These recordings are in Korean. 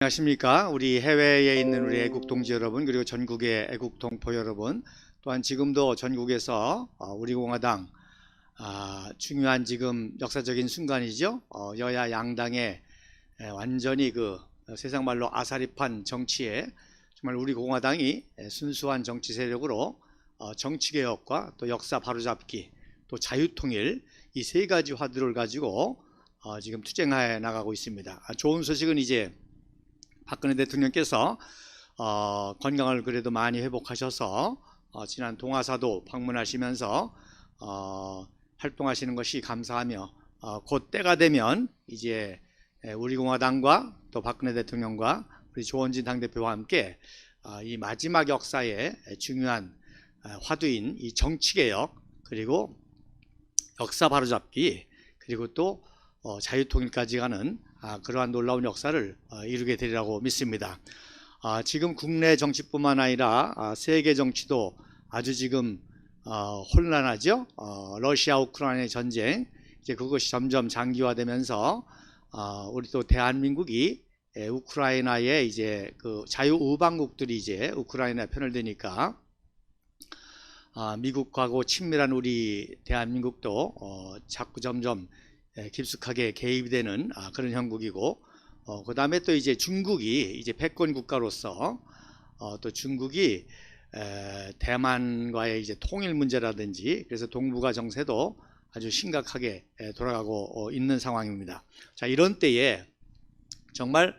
안녕하십니까. 우리 해외에 있는 우리 애국 동지 여러분, 그리고 전국의 애국 동포 여러분, 또한 지금도 전국에서 우리 공화당 중요한 지금 역사적인 순간이죠. 여야 양당의 완전히 세상 말로 아사리판 정치에 정말 우리 공화당이 순수한 정치 세력으로 정치개혁과 또 역사 바로잡기, 또 자유통일, 이 세 가지 화두를 가지고 지금 투쟁해 나가고 있습니다. 좋은 소식은 이제 박근혜 대통령께서 건강을 그래도 많이 회복하셔서 지난 동아사도 방문하시면서 활동하시는 것이 감사하며, 곧 때가 되면 이제 우리 공화당과 또 박근혜 대통령과 우리 조원진 당대표와 함께 이 마지막 역사의 중요한 화두인 이 정치개혁, 그리고 역사 바로잡기, 그리고 또 자유통일까지 가는 그러한 놀라운 역사를 이루게 되리라고 믿습니다. 지금 국내 정치뿐만 아니라 세계 정치도 아주 지금 혼란하죠. 러시아 우크라이나 전쟁, 이제 그것이 점점 장기화되면서 우리 또 대한민국이 우크라이나의 이제 그 자유우방국들이 이제 우크라이나 편을 드니까 미국하고 친밀한 우리 대한민국도 자꾸 점점 깊숙하게 개입이 되는 그런 형국이고, 그 다음에 또 이제 중국이 이제 패권 국가로서 또 중국이 대만과의 이제 통일 문제라든지, 그래서 동북아 정세도 아주 심각하게 돌아가고 있는 상황입니다. 자, 이런 때에 정말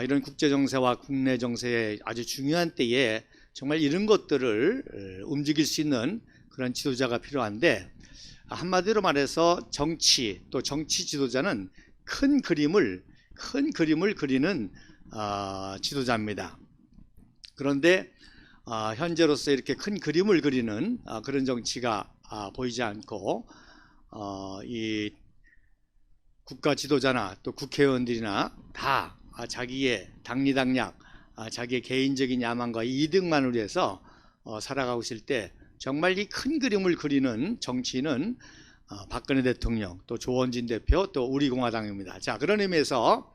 이런 국제 정세와 국내 정세의 아주 중요한 때에 정말 이런 것들을 움직일 수 있는 그런 지도자가 필요한데, 한마디로 말해서 정치, 또 정치 지도자는 큰 그림을 그리는 지도자입니다. 그런데 현재로서 이렇게 큰 그림을 그리는 그런 정치가 보이지 않고, 이 국가 지도자나 또 국회의원들이나 다 자기의 당리당략, 자기의 개인적인 야망과 이득만을 위해서 살아가고 있을 때, 정말 이 큰 그림을 그리는 정치인은 박근혜 대통령, 또 조원진 대표, 또 우리 공화당입니다. 자, 그런 의미에서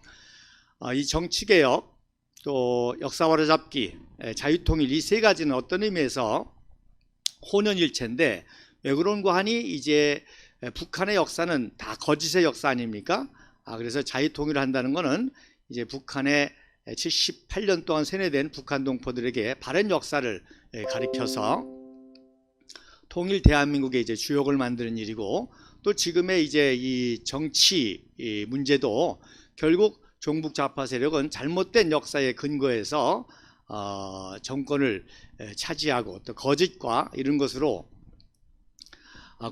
이 정치개혁, 또 역사 바로잡기, 자유통일, 이 세 가지는 어떤 의미에서 혼연일체인데, 왜 그런가 하니 이제 북한의 역사는 다 거짓의 역사 아닙니까? 그래서 자유통일을 한다는 것은 이제 북한의 78년 동안 세뇌된 북한 동포들에게 바른 역사를 가리켜서 통일 대한민국의 이제 주역을 만드는 일이고, 또 지금의 이제 이 정치 문제도 결국 종북 좌파 세력은 잘못된 역사에 근거해서 정권을 차지하고 또 거짓과 이런 것으로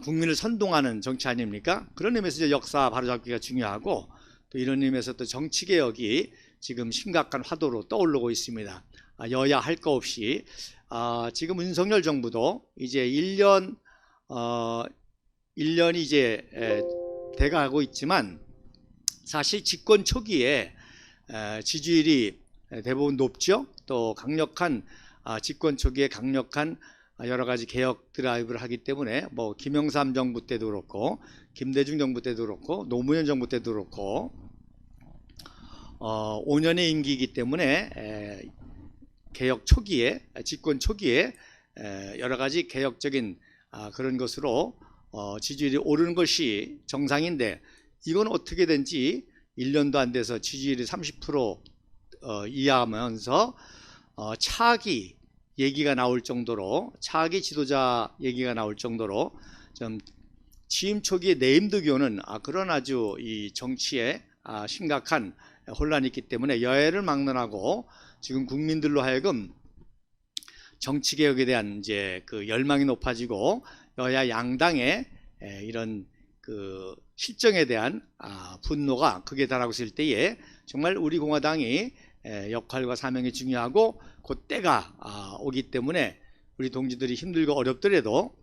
국민을 선동하는 정치 아닙니까? 그런 의미에서 이제 역사 바로잡기가 중요하고, 또 이런 의미에서 또 정치개혁이 지금 심각한 화두로 떠오르고 있습니다. 여야 할 거 없이 지금 윤석열 정부도 이제 1년이 이제 돼가고 있지만, 사실 집권 초기에 지지율이 대부분 높죠. 또 강력한 집권 초기에 강력한 여러 가지 개혁 드라이브를 하기 때문에, 뭐 김영삼 정부 때도 그렇고 김대중 정부 때도 그렇고 노무현 정부 때도 그렇고 5년의 임기이기 때문에 개혁 초기에, 집권 초기에 여러 가지 개혁적인 그런 것으로 지지율이 오르는 것이 정상인데, 이건 어떻게 된지 1년도 안 돼서 지지율이 30% 이하면서 차기 얘기가 나올 정도로, 차기 지도자 얘기가 나올 정도로 좀 취임 초기에 내임도 오는 그런 아주 이 정치에 심각한 혼란이 있기 때문에, 여야를 막론하고 지금 국민들로 하여금 정치개혁에 대한 이제 그 열망이 높아지고, 여야 양당의 이런 그 실정에 대한 분노가 극에 달하고 있을 때에 정말 우리 공화당이 역할과 사명이 중요하고, 그 때가 오기 때문에 우리 동지들이 힘들고 어렵더라도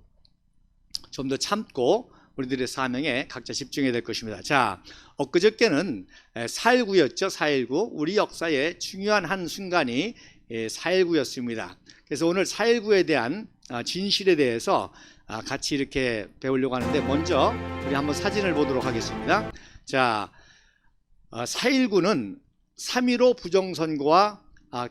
좀 더 참고 우리들의 사명에 각자 집중해야 될 것입니다. 자, 엊그저께는 4.19였죠. 4.19, 우리 역사의 중요한 한 순간이 4.19였습니다. 그래서 오늘 4.19에 대한 진실에 대해서 같이 이렇게 배우려고 하는데, 먼저 우리 한번 사진을 보도록 하겠습니다. 자, 4.19는 3.15 부정선거와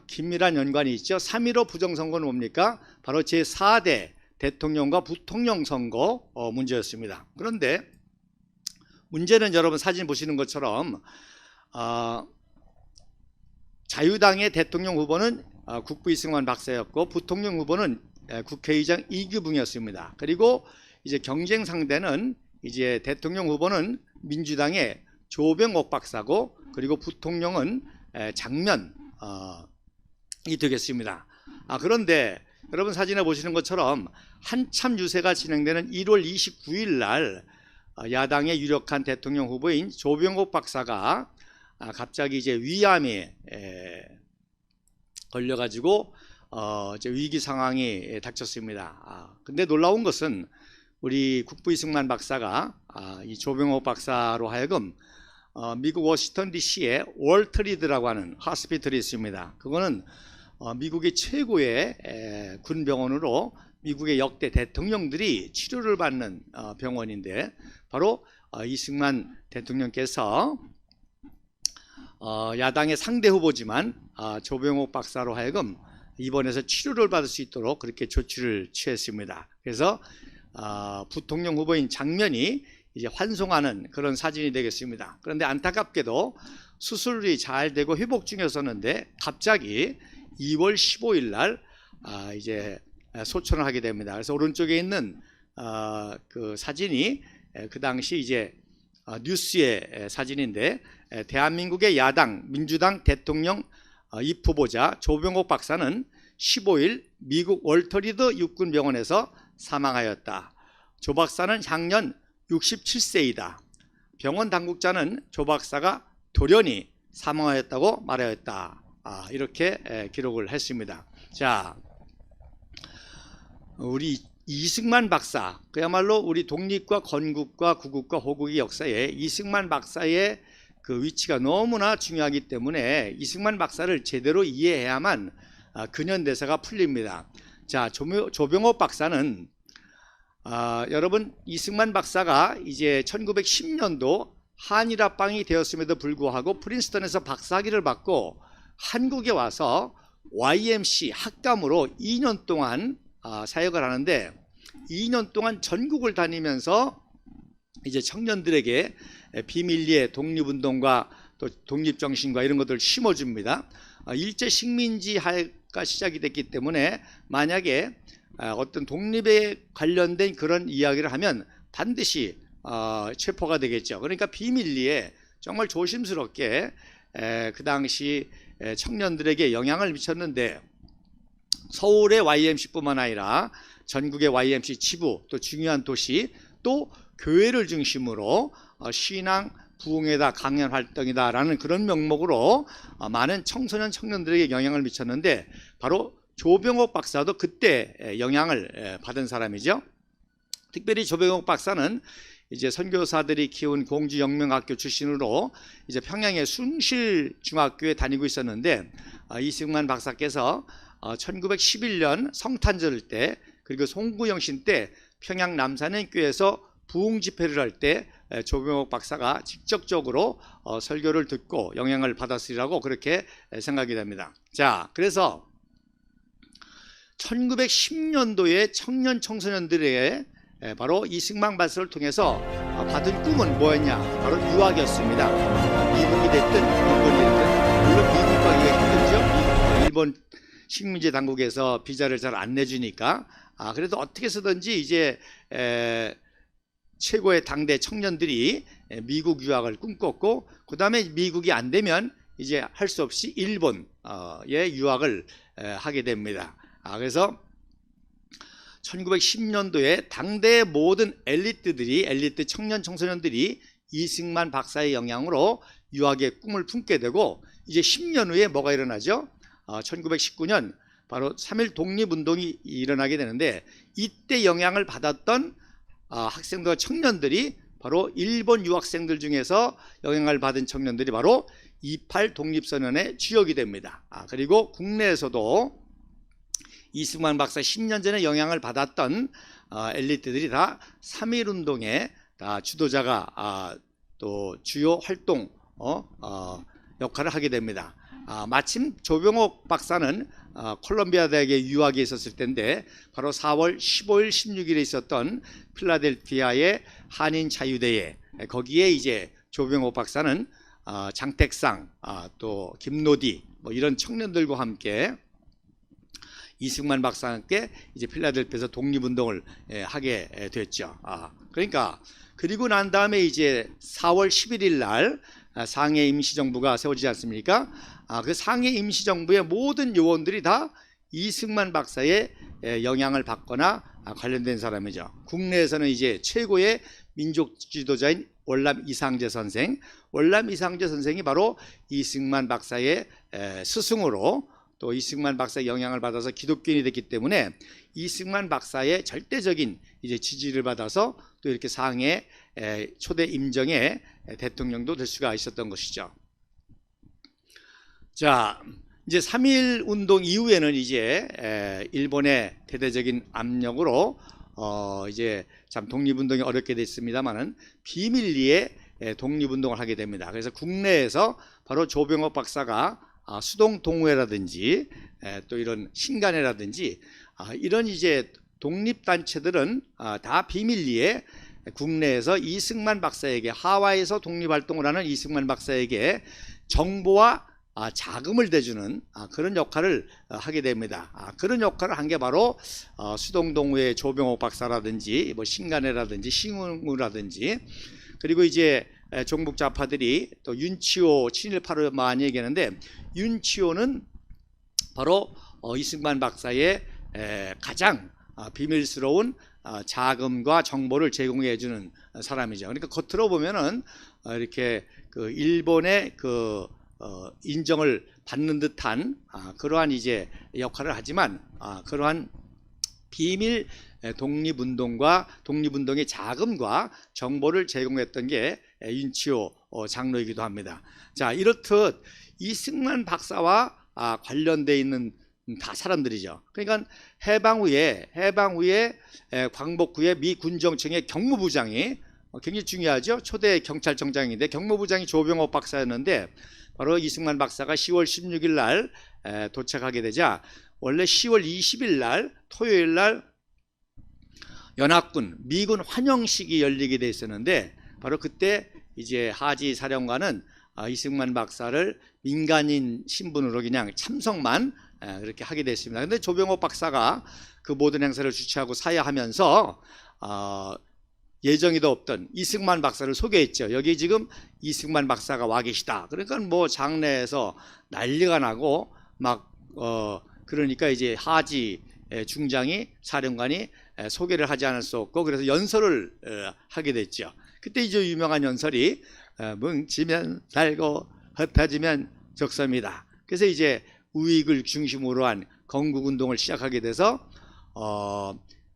긴밀한 연관이 있죠. 3.15 부정선거는 뭡니까? 바로 제4대 대통령과 부통령 선거 문제였습니다. 그런데 문제는 여러분 사진 보시는 것처럼 자유당의 대통령 후보는 국부 이승만 박사였고 부통령 후보는 국회의장 이규붕이었습니다. 그리고 이제 경쟁 상대는 이제 대통령 후보는 민주당의 조병옥 박사고 그리고 부통령은 장면이 되겠습니다. 그런데 여러분 사진에 보시는 것처럼 한참 유세가 진행되는 1월 29일 날 야당의 유력한 대통령 후보인 조병옥 박사가 갑자기 이제 위암에 걸려가지고 이제 위기 상황이 닥쳤습니다. 근데 놀라운 것은 우리 국부 이승만 박사가 이 조병옥 박사로 하여금 미국 워싱턴 DC에 월트리드라고 하는 하스피털이 있습니다. 그거는 미국의 최고의 군병원으로 미국의 역대 대통령들이 치료를 받는 병원인데 바로 이승만 대통령께서 야당의 상대 후보지만 조병옥 박사로 하여금 입원해서 치료를 받을 수 있도록 그렇게 조치를 취했습니다. 그래서 부통령 후보인 장면이 이제 환송하는 그런 사진이 되겠습니다. 그런데 안타깝게도 수술이 잘 되고 회복 중이었었는데 갑자기 2월 15일 날 이제 소천을 하게 됩니다. 그래서 오른쪽에 있는 그 사진이 그 당시 이제 뉴스의 사진인데 대한민국의 야당 민주당 대통령 입후보자 조병옥 박사는 15일 미국 월터리드 육군병원에서 사망하였다. 조 박사는 향년 67세이다. 병원 당국자는 조 박사가 돌연히 사망하였다고 말하였다. 이렇게 기록을 했습니다. 자, 우리 이승만 박사, 그야말로 우리 독립과 건국과 구국과 호국의 역사에 이승만 박사의 그 위치가 너무나 중요하기 때문에 이승만 박사를 제대로 이해해야만 근현대사가 풀립니다. 자, 조병옥 박사는 여러분 이승만 박사가 이제 1910년도 한일합방이 되었음에도 불구하고 프린스턴에서 박사학위를 받고 한국에 와서 YMC 학감으로 2년 동안 사역을 하는데 2년 동안 전국을 다니면서 이제 청년들에게 비밀리에 독립운동과 또 독립정신과 이런 것들을 심어줍니다. 일제 식민지화가 시작이 됐기 때문에 만약에 어떤 독립에 관련된 그런 이야기를 하면 반드시 체포가 되겠죠. 그러니까 비밀리에 정말 조심스럽게 그 당시 청년들에게 영향을 미쳤는데 서울의 YMC뿐만 아니라 전국의 YMC 지부 또 중요한 도시 또 교회를 중심으로 신앙 부흥회다 강연 활동이다 라는 그런 명목으로 많은 청소년 청년들에게 영향을 미쳤는데 바로 조병옥 박사도 그때 영향을 받은 사람이죠. 특별히 조병옥 박사는 이제 선교사들이 키운 공주영명학교 출신으로 이제 평양의 숭실중학교에 다니고 있었는데 이승만 박사께서 1911년 성탄절 때 그리고 송구영신 때 평양 남산행교에서 부흥 집회를 할 때 조병옥 박사가 직접적으로 설교를 듣고 영향을 받았으리라고 그렇게 생각이 됩니다. 자, 그래서 1910년도에 청년 청소년들에게 바로 이승만 박사를 통해서 받은 꿈은 뭐였냐? 바로 유학이었습니다. 미국이 됐든 일본이 됐든 물론 미국 가기가 힘들죠. 일본 식민지 당국에서 비자를 잘 안 내주니까 그래도 어떻게 해서든지 이제 최고의 당대 청년들이 미국 유학을 꿈꿨고 그 다음에 미국이 안 되면 이제 할 수 없이 일본의 유학을 하게 됩니다. 그래서 1910년도에 당대의 모든 엘리트 청년 청소년들이 이승만 박사의 영향으로 유학의 꿈을 품게 되고 이제 10년 후에 뭐가 일어나죠? 1919년 바로 3.1 독립운동이 일어나게 되는데 이때 영향을 받았던 학생들과 청년들이 바로 일본 유학생들 중에서 영향을 받은 청년들이 바로 28 독립선언의 주역이 됩니다. 그리고 국내에서도 이승만 박사 10년 전에 영향을 받았던 엘리트들이 다 3.1 운동의 다 주도자가 또 주요 활동 역할을 하게 됩니다. 마침 조병옥 박사는 콜롬비아 대학에 유학에 있었을 때인데 바로 4월 15일, 16일에 있었던 필라델피아의 한인 자유대회, 거기에 이제 조병옥 박사는 장택상, 또 김노디 뭐 이런 청년들과 함께 이승만 박사와 함께 이제 필라델피아에서 독립운동을 하게 됐죠. 그러니까 그리고 난 다음에 이제 4월 11일 날 상해 임시정부가 세워지지 않습니까? 그 상해 임시정부의 모든 요원들이 다 이승만 박사의 영향을 받거나 관련된 사람이죠. 국내에서는 이제 최고의 민족 지도자인 월남 이상제 선생, 월남 이상제 선생이 바로 이승만 박사의 스승으로 또 이승만 박사의 영향을 받아서 기독교인이 됐기 때문에 이승만 박사의 절대적인 이제 지지를 받아서 또 이렇게 상해 초대 임정의 대통령도 될 수가 있었던 것이죠. 자, 이제 3.1 운동 이후에는 이제 일본의 대대적인 압력으로 이제 참 독립운동이 어렵게 됐습니다만은 비밀리에 독립운동을 하게 됩니다. 그래서 국내에서 바로 조병옥 박사가 수동 동호회라든지 또 이런 신간회라든지 이런 이제 독립단체들은 다 비밀리에 국내에서 이승만 박사에게, 하와이에서 독립활동을 하는 이승만 박사에게 정보와 자금을 대주는 그런 역할을 하게 됩니다. 그런 역할을 한 게 바로 수동동호회 조병옥 박사라든지 뭐 신간회라든지 신흥우라든지, 그리고 이제 종북 좌파들이 또 윤치호 친일파를 많이 얘기하는데, 윤치호는 바로 이승만 박사의 가장 비밀스러운 자금과 정보를 제공해 주는 사람이죠. 그러니까 겉으로 보면은 이렇게 그 일본의 그 인정을 받는 듯한 그러한 이제 역할을 하지만 그러한 비밀 독립운동과 독립운동의 자금과 정보를 제공했던 게 윤치호 장로이기도 합니다. 자, 이렇듯 이승만 박사와 관련돼 있는 다 사람들이죠. 그러니까 해방 후에 광복후에 미 군정청의 경무부장이 굉장히 중요하죠. 초대 경찰청장인데 경무부장이 조병옥 박사였는데, 바로 이승만 박사가 10월 16일 날 도착하게 되자 원래 10월 20일 날 토요일 날 연합군 미군 환영식이 열리게 돼 있었는데, 바로 그때 이제 하지 사령관은 이승만 박사를 민간인 신분으로 그냥 참석만 그렇게 하게 됐습니다. 근데 조병옥 박사가 그 모든 행사를 주최하고 사회하면서 예정에도 없던 이승만 박사를 소개했죠. 여기 지금 이승만 박사가 와 계시다. 그러니까 뭐 장내에서 난리가 나고 막 그러니까 이제 하지 중장이 사령관이 소개를 하지 않을 수 없고, 그래서 연설을 하게 됐죠. 그때 이제 유명한 연설이 뭉치면 살고 흩어지면 적습니다. 그래서 이제 우익을 중심으로 한 건국운동을 시작하게 돼서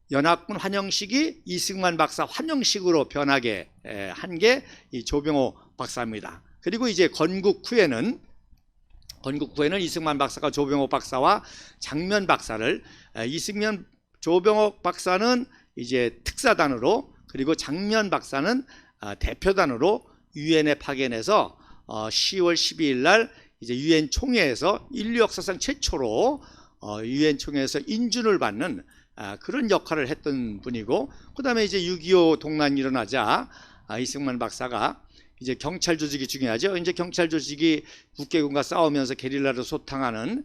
연합군 환영식이 이승만 박사 환영식으로 변하게 한 게 이 조병옥 박사입니다. 그리고 이제 건국 후에는 이승만 박사가 조병옥 박사와 장면 박사를 조병옥 박사는 이제 특사단으로, 그리고 장면 박사는 대표단으로 유엔에 파견해서 10월 12일 날 이제 유엔 총회에서 인류 역사상 최초로 유엔 총회에서 인준을 받는 그런 역할을 했던 분이고, 그 다음에 이제 6.25 동란이 일어나자 이승만 박사가 이제 경찰 조직이 중요하죠. 이제 경찰 조직이 국개군과 싸우면서 게릴라로 소탕하는,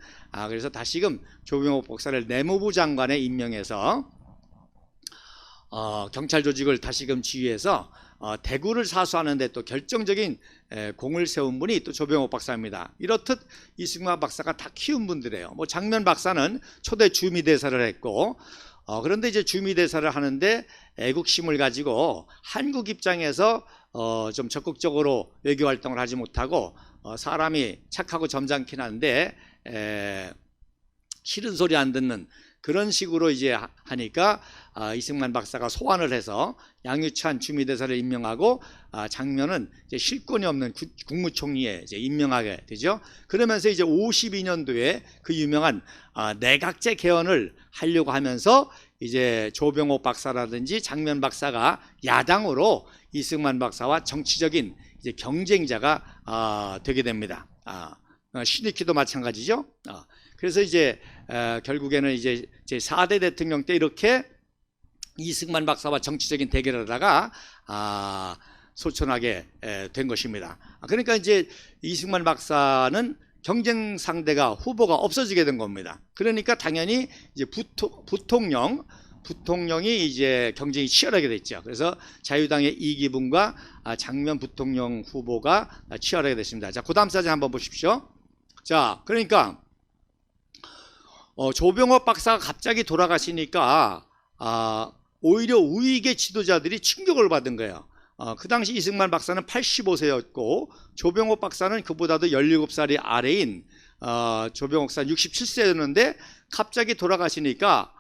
그래서 다시금 조병옥 박사를 내무부 장관에 임명해서 경찰 조직을 다시금 지휘해서 대구를 사수하는데 또 결정적인 공을 세운 분이 또 조병옥 박사입니다. 이렇듯 이승만 박사가 다 키운 분들이에요. 뭐 장면 박사는 초대 주미대사를 했고, 그런데 이제 주미대사를 하는데 애국심을 가지고 한국 입장에서 좀 적극적으로 외교 활동을 하지 못하고 사람이 착하고 점잖긴 한데 싫은 소리 안 듣는 그런 식으로 이제 하니까 이승만 박사가 소환을 해서 양유찬 주미대사를 임명하고 장면은 이제 실권이 없는 국무총리에 이제 임명하게 되죠. 그러면서 이제 52년도에 그 유명한 내각제 개헌을 하려고 하면서 이제 조병옥 박사라든지 장면 박사가 야당으로 이승만 박사와 정치적인 이제 경쟁자가 되게 됩니다. 시니키도 마찬가지죠. 그래서 이제 결국에는 이제 제 4대 대통령 때 이렇게 이승만 박사와 정치적인 대결하다가 소천하게 된 것입니다. 그러니까 이제 이승만 박사는 경쟁 상대가 후보가 없어지게 된 겁니다. 그러니까 당연히 이제 부통령이 이제 경쟁이 치열하게 됐죠. 그래서 자유당의 이기붕과 장면 부통령 후보가 치열하게 됐습니다. 자, 그다음 사진 한번 보십시오. 자, 그러니까 조병업 박사가 갑자기 돌아가시니까 오히려 우익의 지도자들이 충격을 받은 거예요. 그 당시 이승만 박사는 85세였고 조병옥 박사는 그보다도 17살이 아래인 조병옥 박사 67세였는데 갑자기 돌아가시니까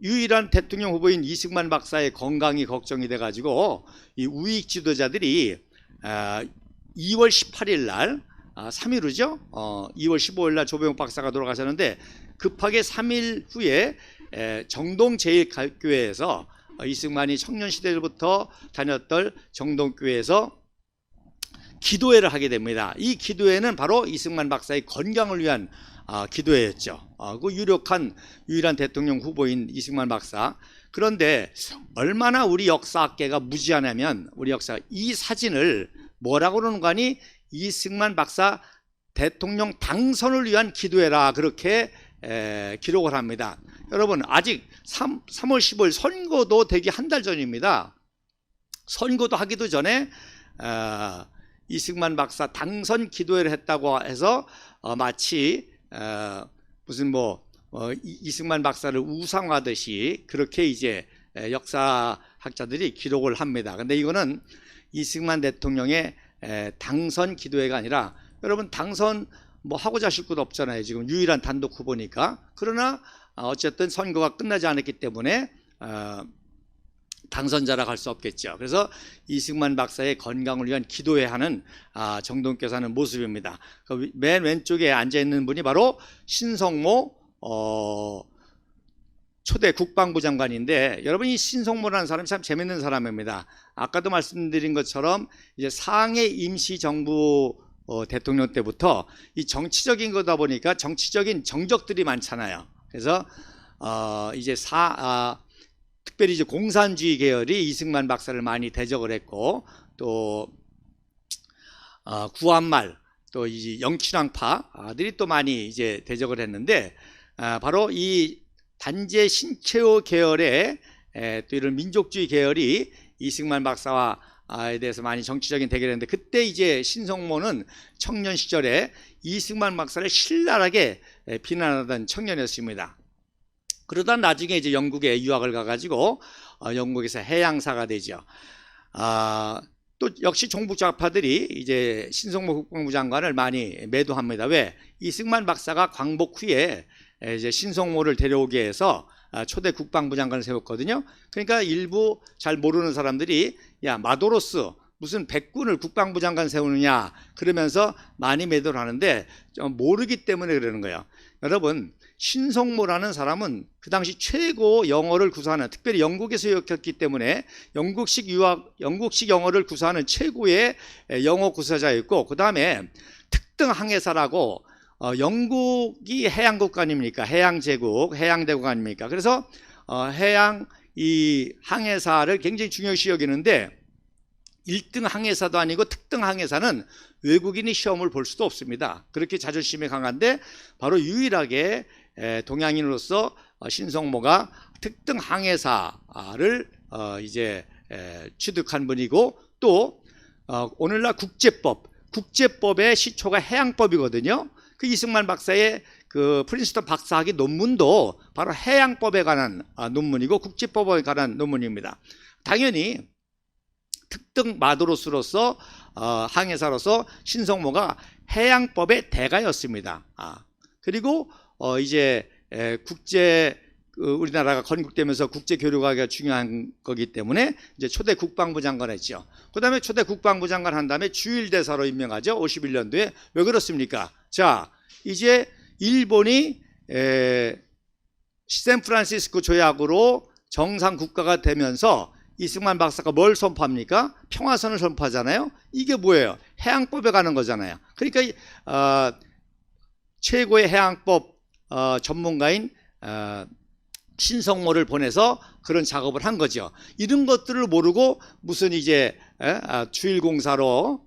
유일한 대통령 후보인 이승만 박사의 건강이 걱정이 돼가지고 이 우익 지도자들이 2월 18일 날 3일 후죠. 2월 15일 날 조병옥 박사가 돌아가셨는데 급하게 3일 후에 정동제일교회에서 이승만이 청년 시대부터 다녔던 정동교회에서 기도회를 하게 됩니다. 이 기도회는 바로 이승만 박사의 건강을 위한 기도회였죠. 그 유일한 대통령 후보인 이승만 박사. 그런데 얼마나 우리 역사학계가 무지하냐면 우리 역사 이 사진을 뭐라고 그러는 거니? 이승만 박사 대통령 당선을 위한 기도회라 그렇게 기록을 합니다. 여러분 아직 3월 15일 선거도 되기 한 달 전입니다. 선거도 하기도 전에 이승만 박사 당선 기도회를 했다고 해서 마치 무슨 이승만 박사를 우상화하듯이 그렇게 이제 역사학자들이 기록을 합니다. 근데 이거는 이승만 대통령의 당선 기도회가 아니라 여러분 당선 하고자 하실 것도 없잖아요. 지금 유일한 단독 후보니까. 그러나 어쨌든 선거가 끝나지 않았기 때문에 당선자라 할 수 없겠죠. 그래서 이승만 박사의 건강을 위한 기도회 하는 정동교사 하는 모습입니다. 그 맨 왼쪽에 앉아있는 분이 바로 신성모 초대 국방부 장관인데 여러분 이 신성모라는 사람이 참 재밌는 사람입니다. 아까도 말씀드린 것처럼 이제 상해 임시정부 대통령 때부터 이 정치적인 거다 보니까 정치적인 정적들이 많잖아요. 그래서 이제 특별히 이제 공산주의 계열이 이승만 박사를 많이 대적을 했고 또 구한말 또 이제 영친왕파들이 또 많이 이제 대적을 했는데 바로 이 단재 신채호 계열의 또 이런 민족주의 계열이 이승만 박사와에 대해서 많이 정치적인 대결했는데 그때 이제 신성모는 청년 시절에 이승만 박사를 신랄하게 비난하던 청년이었습니다. 그러다 나중에 이제 영국에 유학을 가가지고 영국에서 해양사가 되죠. 또 역시 종북좌파들이 이제 신성모 국방부 장관을 많이 매도합니다. 왜? 이승만 박사가 광복 후에 이제 신성모를 데려오게 해서 초대 국방부 장관을 세웠거든요. 그러니까 일부 잘 모르는 사람들이 야 마도로스 무슨 백군을 국방부 장관 세우느냐 그러면서 많이 매도를 하는데 모르기 때문에 그러는 거예요. 여러분 신성모라는 사람은 그 당시 최고 영어를 구사하는 특별히 영국에서 유학했기 때문에 영국식 영어를 구사하는 최고의 영어 구사자였고 그 다음에 특등 항해사라고 영국이 해양국 아닙니까? 해양제국, 해양대국 아닙니까? 그래서 해양 이 항해사를 굉장히 중요시 여기는데 1등 항해사도 아니고 특등 항해사는 외국인이 시험을 볼 수도 없습니다. 그렇게 자존심이 강한데 바로 유일하게 동양인으로서 신성모가 특등 항해사를 이제 취득한 분이고 또 오늘날 국제법의 시초가 해양법이거든요. 그 이승만 박사의 그 프린스턴 박사학위 논문도 바로 해양법에 관한 논문이고 국제법에 관한 논문입니다. 당연히 특등 마도로스로서 항해사로서 신성모가 해양법의 대가였습니다. 그리고 이제 우리나라가 건국되면서 국제 교류가 중요한 거기 때문에 이제 초대 국방부 장관 했죠. 그 다음에 초대 국방부 장관 한 다음에 주일대사로 임명하죠. 51년도에. 왜 그렇습니까? 자, 이제 일본이 샌프란시스코 조약으로 정상 국가가 되면서 이승만 박사가 뭘 선포합니까? 평화선을 선포하잖아요. 이게 뭐예요? 해양법에 가는 거잖아요. 그러니까 최고의 해양법 전문가인 신성모를 보내서 그런 작업을 한 거죠. 이런 것들을 모르고 무슨 이제 주일공사로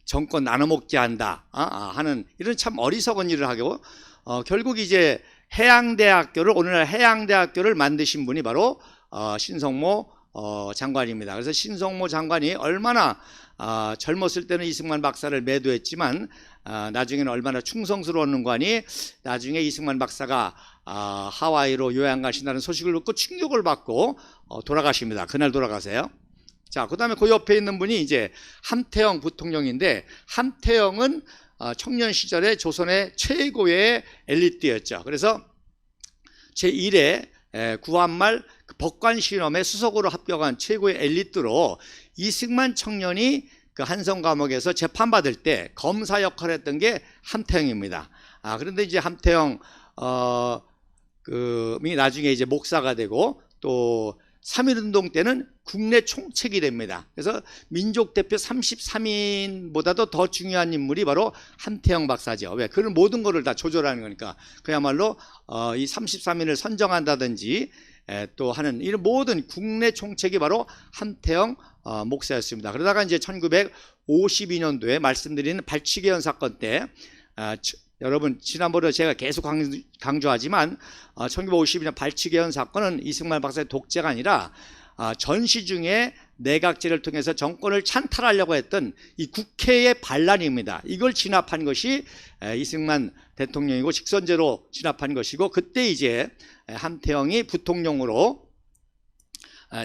정권 나눠먹게 한다 하는 이런 참 어리석은 일을 하고 결국 이제 해양대학교를 오늘날 해양대학교를 만드신 분이 바로 신성모 장관입니다. 그래서 신성모 장관이 얼마나 젊었을 때는 이승만 박사를 매도했지만 나중에는 얼마나 충성스러웠는가 하니 나중에 이승만 박사가 하와이로 요양 가신다는 소식을 듣고 충격을 받고 돌아가십니다. 그날 돌아가세요. 자, 그 다음에 그 옆에 있는 분이 이제 함태영 부통령인데, 함태영은 청년 시절에 조선의 최고의 엘리트였죠. 그래서 제1회 구한말 법관 실험에 수석으로 합격한 최고의 엘리트로 이승만 청년이 그 한성 감옥에서 재판받을 때 검사 역할을 했던 게 함태영입니다. 그런데 이제 함태영 이 나중에 이제 목사가 되고 또 3.1운동 때는 국내 총책이 됩니다. 그래서 민족대표 33인보다도 더 중요한 인물이 바로 함태영 박사죠. 왜? 그런 모든 것을 다 조절하는 거니까. 그야말로 이 33인을 선정한다든지 또 하는 이런 모든 국내 총책이 바로 함태영 목사였습니다. 그러다가 이제 1952년도에 말씀드린 발치개헌 사건 때 여러분 지난번에 제가 계속 강조하지만 1952년 발치개헌 사건은 이승만 박사의 독재가 아니라 전시 중에 내각제를 통해서 정권을 찬탈하려고 했던 이 국회의 반란입니다. 이걸 진압한 것이 이승만 대통령이고 직선제로 진압한 것이고, 그때 이제 함태영이 부통령으로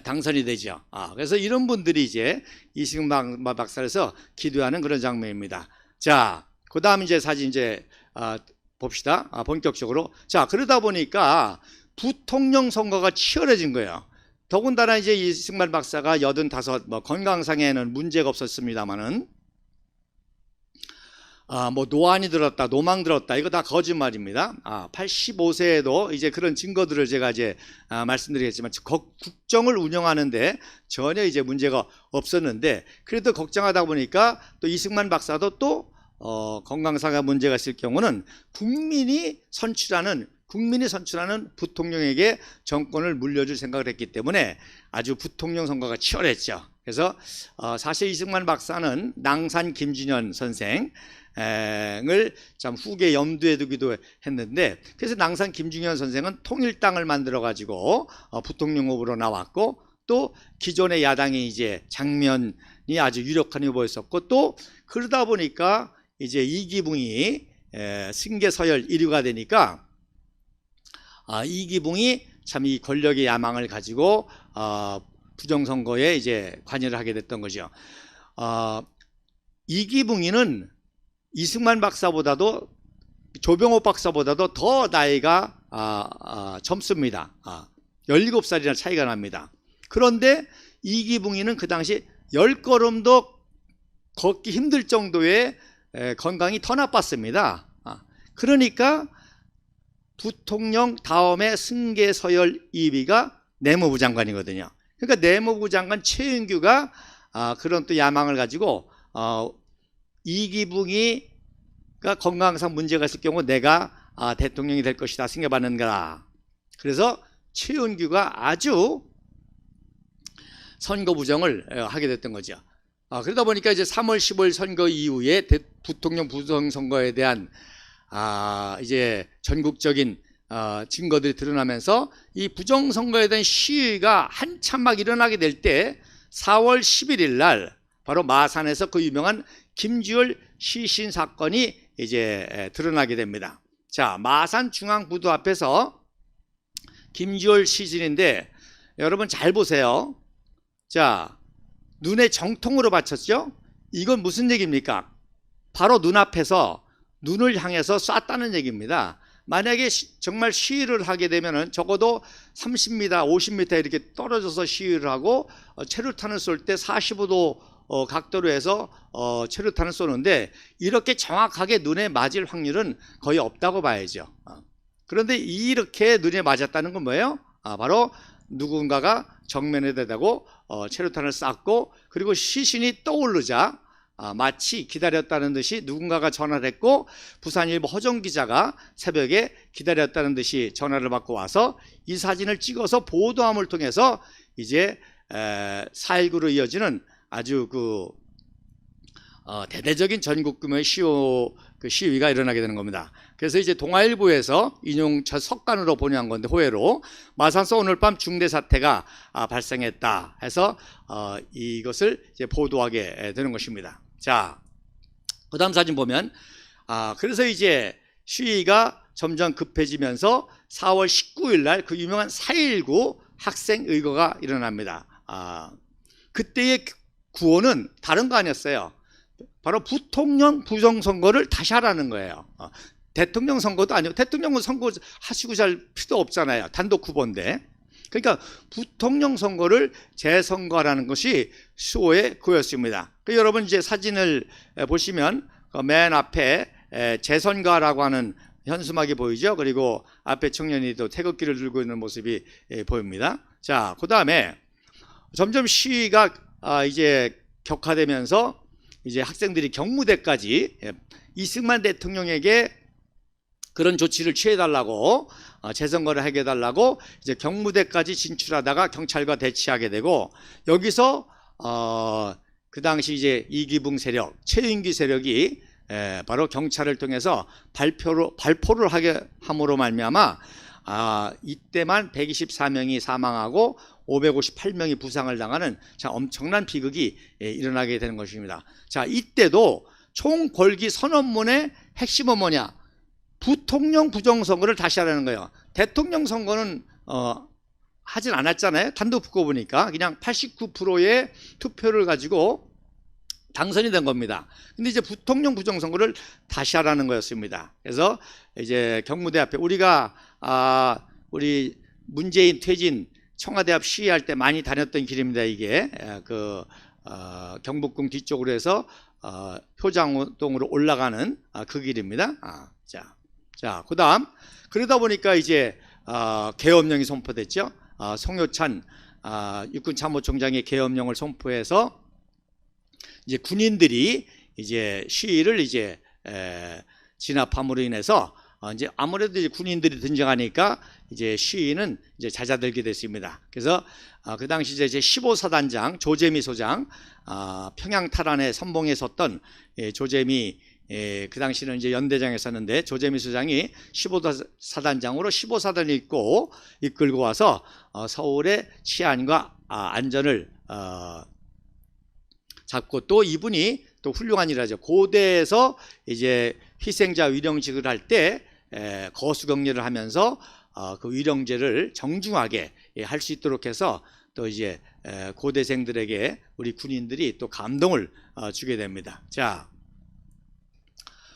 당선이 되죠. 그래서 이런 분들이 이제 이승만 박사에서 기도하는 그런 장면입니다. 자, 그 다음 이제 사진 이제 봅시다. 본격적으로. 자, 그러다 보니까 부통령 선거가 치열해진 거예요. 더군다나 이제 이승만 박사가 85, 건강상에는 문제가 없었습니다만은, 노안이 들었다, 노망 들었다, 이거 다 거짓말입니다. 85세에도 이제 그런 증거들을 제가 이제 말씀드리겠지만, 국정을 운영하는데 전혀 이제 문제가 없었는데, 그래도 걱정하다 보니까 또 이승만 박사도 또 건강상의 문제가 있을 경우는 국민이 선출하는 부통령에게 정권을 물려줄 생각을 했기 때문에 아주 부통령 선거가 치열했죠. 그래서 사실 이승만 박사는 낭산 김준현 선생을 참 후계 염두에 두기도 했는데, 그래서 낭산 김준현 선생은 통일당을 만들어 가지고 부통령 후보로 나왔고, 또 기존의 야당이 이제 장면이 아주 유력한 후보였었고, 또 그러다 보니까 이제 이기붕이 승계서열 1위가 되니까 이기붕이 참 이 권력의 야망을 가지고 부정선거에 이제 관여를 하게 됐던 거죠. 이기붕이는 이승만 박사보다도 조병옥 박사보다도 더 나이가 젊습니다. 17살이나 차이가 납니다. 그런데 이기붕이는 그 당시 10걸음도 걷기 힘들 정도의 건강이 더 나빴습니다. 그러니까 부통령 다음에 승계서열 2위가 내무부 장관이거든요. 그러니까 내무부 장관 최은규가 그런 또 야망을 가지고 이기붕이가 건강상 문제가 있을 경우 내가 대통령이 될 것이다 생각받는 거라. 그래서 최은규가 아주 선거 부정을 하게 됐던 거죠. 그러다 보니까 이제 3월 15일 선거 이후에 부통령 부정선거에 대한 이제 전국적인 증거들이 드러나면서 이 부정선거에 대한 시위가 한참 막 일어나게 될 때 4월 11일 날 바로 마산에서 그 유명한 김주열 시신 사건이 이제 드러나게 됩니다. 자, 마산 중앙부두 앞에서 김주열 시신인데 여러분 잘 보세요. 자, 눈에 정통으로 받쳤죠? 이건 무슨 얘기입니까? 바로 눈앞에서 눈을 향해서 쐈다는 얘기입니다. 만약에 정말 시위를 하게 되면은 적어도 30m, 50m 이렇게 떨어져서 시위를 하고 체류탄을 쏠 때 45도 각도로 해서 체류탄을 쏘는데 이렇게 정확하게 눈에 맞을 확률은 거의 없다고 봐야죠. 그런데 이렇게 눈에 맞았다는 건 뭐예요? 바로 누군가가 정면에 대고 체류탄을 쐈고, 그리고 시신이 떠오르자 마치 기다렸다는 듯이 누군가가 전화를 했고, 부산일보 허정 기자가 새벽에 기다렸다는 듯이 전화를 받고 와서 이 사진을 찍어서 보도함을 통해서 이제 4.19로 이어지는 아주 대대적인 전국 규모의 시위가 일어나게 되는 겁니다. 그래서 이제 동아일보에서 인용 첫 석간으로 번역한 건데, 호혜로 마산서 오늘 밤 중대 사태가 발생했다 해서 이것을 이제 보도하게 되는 것입니다. 자, 그다음 사진 보면 그래서 이제 시위가 점점 급해지면서 4월 19일 날 그 유명한 4.19 학생 의거가 일어납니다. 그때의 구호는 다른 거 아니었어요. 바로 부통령 부정선거를 다시 하라는 거예요. 대통령 선거도 아니고, 대통령 선거 하시고 잘 필요도 없잖아요. 단독 후보인데. 그러니까 부통령 선거를 재선거하라는 것이 수호의 구호였습니다. 여러분 이제 사진을 보시면 맨 앞에 재선가라고 하는 현수막이 보이죠. 그리고 앞에 청년이 또 태극기를 들고 있는 모습이 보입니다. 자, 그 다음에 점점 시위가 이제 격화되면서 이제 학생들이 경무대까지 이승만 대통령에게 그런 조치를 취해달라고, 재선거를 하게 해달라고 이제 경무대까지 진출하다가 경찰과 대치하게 되고, 여기서 그 당시 이제 이기붕 세력, 최윤기 세력이 바로 경찰을 통해서 발포를 하게 함으로 말미암아 이때만 124명이 사망하고 558명이 부상을 당하는 참 엄청난 비극이 일어나게 되는 것입니다. 자, 이때도 총궐기 선언문의 핵심은 뭐냐? 부통령 부정선거를 다시 하라는 거예요. 대통령 선거는 하진 않았잖아요. 단독 후보니까 그냥 89%의 투표를 가지고 당선이 된 겁니다. 근데 이제 부통령 부정선거를 다시 하라는 거였습니다. 그래서 이제 경무대 앞에 우리 문재인 퇴진 청와대 앞 시위할 때 많이 다녔던 길입니다. 이게 경복궁 뒤쪽으로 해서 효장동으로 올라가는 그 길입니다. 자, 그다음 그러다 보니까 이제 계엄령이 선포됐죠. 송효찬 육군참모총장이 계엄령을 선포해서 이제 군인들이 이제 시위를 이제 진압함으로 인해서 이제 아무래도 이제 군인들이 등장하니까 이제 시위는 이제 잦아들게 됐습니다. 그래서 그 당시 이제 제15사단장 조재미 소장, 평양 탈환의 선봉에 섰던 조재미, 그 당시는 이제 연대장에 섰는데 조재미 소장이 15사단장으로 15사단을 이끌고 와서 서울의 치안과 안전을 잡고, 또 이분이 또 훌륭한 일을 하죠. 고대에서 이제 희생자 위령직을 할 때 거수격리를 하면서 그 위령제를 정중하게 할 수 있도록 해서 또 이제 고대생들에게 우리 군인들이 또 감동을 주게 됩니다. 자,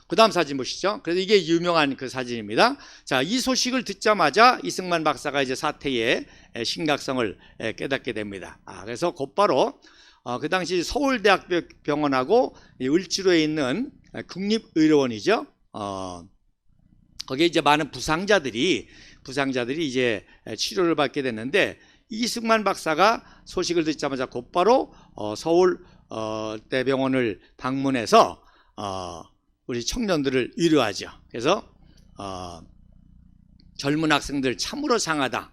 그 다음 사진 보시죠. 그래서 이게 유명한 그 사진입니다. 자, 이 소식을 듣자마자 이승만 박사가 이제 사태의 심각성을 깨닫게 됩니다. 그래서 곧바로 그 당시 서울대학병원하고 을지로에 있는 국립의료원이죠. 거기에 이제 많은 부상자들이 이제 치료를 받게 됐는데, 이승만 박사가 소식을 듣자마자 곧바로 서울대병원을 방문해서 우리 청년들을 위로하죠. 그래서 젊은 학생들 참으로 상하다.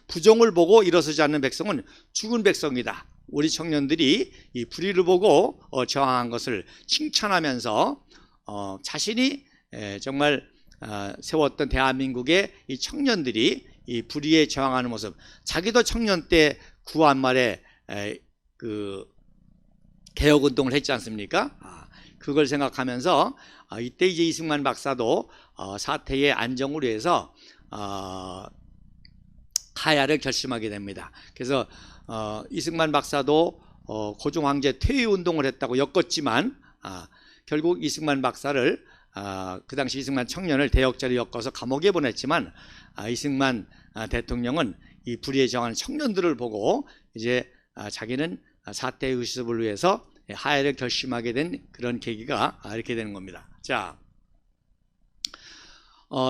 부정을 보고 일어서지 않는 백성은 죽은 백성이다. 우리 청년들이 이 불의를 보고 저항한 것을 칭찬하면서 자신이 정말 세웠던 대한민국의 이 청년들이 이 불의에 저항하는 모습, 자기도 청년 때 구한 말에 그 개혁운동을 했지 않습니까? 그걸 생각하면서 이때 이제 이승만 박사도 사태의 안정을 위해서 하야를 결심하게 됩니다. 그래서 이승만 박사도 고종 황제 퇴위 운동을 했다고 엮었지만 결국 이승만 박사를 그 당시 이승만 청년을 대역죄로 엮어서 감옥에 보냈지만 이승만 대통령은 이 불의에 저항하는 청년들을 보고 이제 자기는 사태의 의습을 위해서 하야를 결심하게 된 그런 계기가 이렇게 되는 겁니다. 자,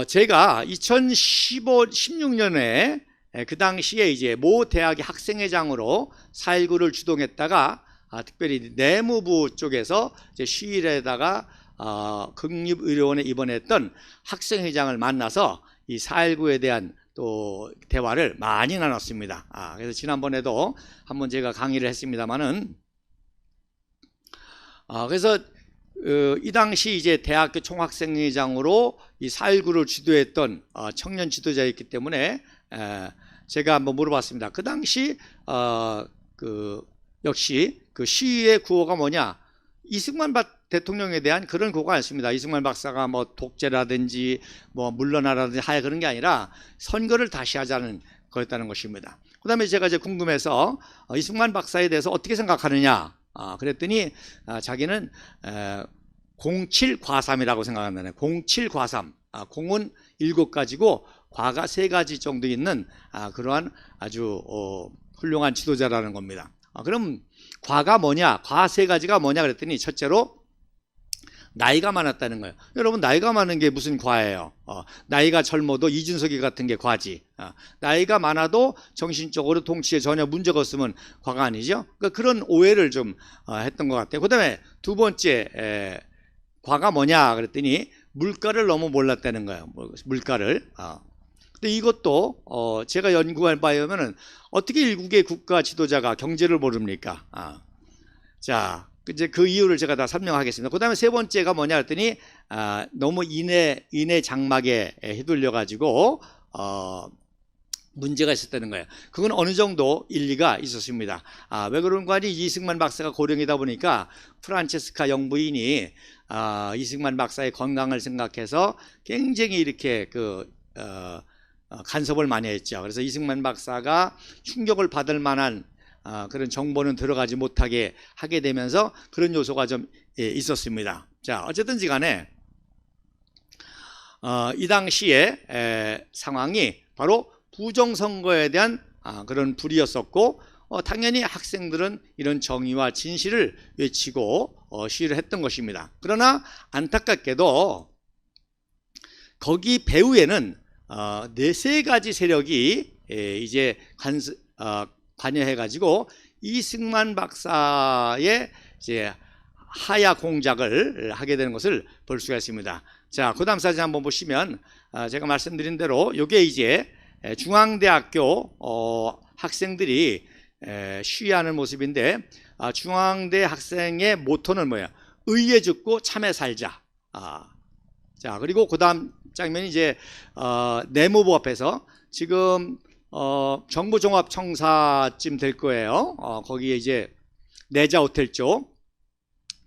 제가 2016년에 그 당시에 이제 모 대학의 학생회장으로 4.19를 주동했다가 특별히 내무부 쪽에서 이제 시일에다가 국립의료원에 입원했던 학생회장을 만나서 이 4.19에 대한 또 대화를 많이 나눴습니다. 그래서 지난번에도 한번 제가 강의를 했습니다만은, 그래서 이 당시 이제 대학교 총학생회장으로 이 4.19를 주도했던 청년 지도자였기 때문에 제가 한번 물어봤습니다. 그 당시 역시 그 시위의 구호가 뭐냐? 이승만 대통령에 대한 그런 구호가 아니었습니다. 이승만 박사가 뭐 독재라든지 뭐 물러나라든지 하여 그런 게 아니라 선거를 다시 하자는 거였다는 것입니다. 그 다음에 제가 이제 궁금해서 이승만 박사에 대해서 어떻게 생각하느냐? 그랬더니 자기는 07과삼이라고 생각한다네. 07과삼. 공은 7가지고 과가 3가지 정도 있는 그러한 아주 훌륭한 지도자라는 겁니다. 그럼 과가 뭐냐? 과 3가지가 뭐냐 그랬더니 첫째로 나이가 많았다는 거예요. 여러분, 나이가 많은 게 무슨 과예요? 나이가 젊어도 이준석이 같은 게 과지. 나이가 많아도 정신적으로 통치에 전혀 문제가 없으면 과가 아니죠. 그러니까 그런 오해를 좀 했던 것 같아요. 그 다음에 두 번째 과가 뭐냐 그랬더니 물가를 너무 몰랐다는 거예요. 물가를. 근데 이것도 제가 연구한 바에 의하면은 어떻게 일국의 국가 지도자가 경제를 모릅니까? 자, 이제 그 이유를 제가 다 설명하겠습니다. 그 다음에 세 번째가 뭐냐 했더니 너무 인해 장막에 휘둘려 가지고 문제가 있었다는 거예요. 그건 어느 정도 일리가 있었습니다. 왜 그런가 하니 이승만 박사가 고령이다 보니까 프란체스카 영부인이 이승만 박사의 건강을 생각해서 굉장히 이렇게 간섭을 많이 했죠. 그래서 이승만 박사가 충격을 받을 만한 그런 정보는 들어가지 못하게 하게 되면서 그런 요소가 좀 있었습니다. 자, 어쨌든지 간에 이 당시에 상황이 바로 부정선거에 대한 그런 불이었었고, 당연히 학생들은 이런 정의와 진실을 외치고 시위를 했던 것입니다. 그러나 안타깝게도 거기 배후에는 4-3가지 세력이 이제 관여해가지고 이승만 박사의 이제 하야 공작을 하게 되는 것을 볼 수가 있습니다. 자, 그 다음 사진 한번 보시면 제가 말씀드린 대로 이게 이제 중앙대학교 학생들이 시위하는 모습인데, 중앙대 학생의 모토는 뭐예요? 의에 죽고 참에 살자. 자, 그리고 그 다음 장면이 이제 내무부 앞에서 지금 정부종합청사쯤 될 거예요. 거기에 이제 내자 호텔 쪽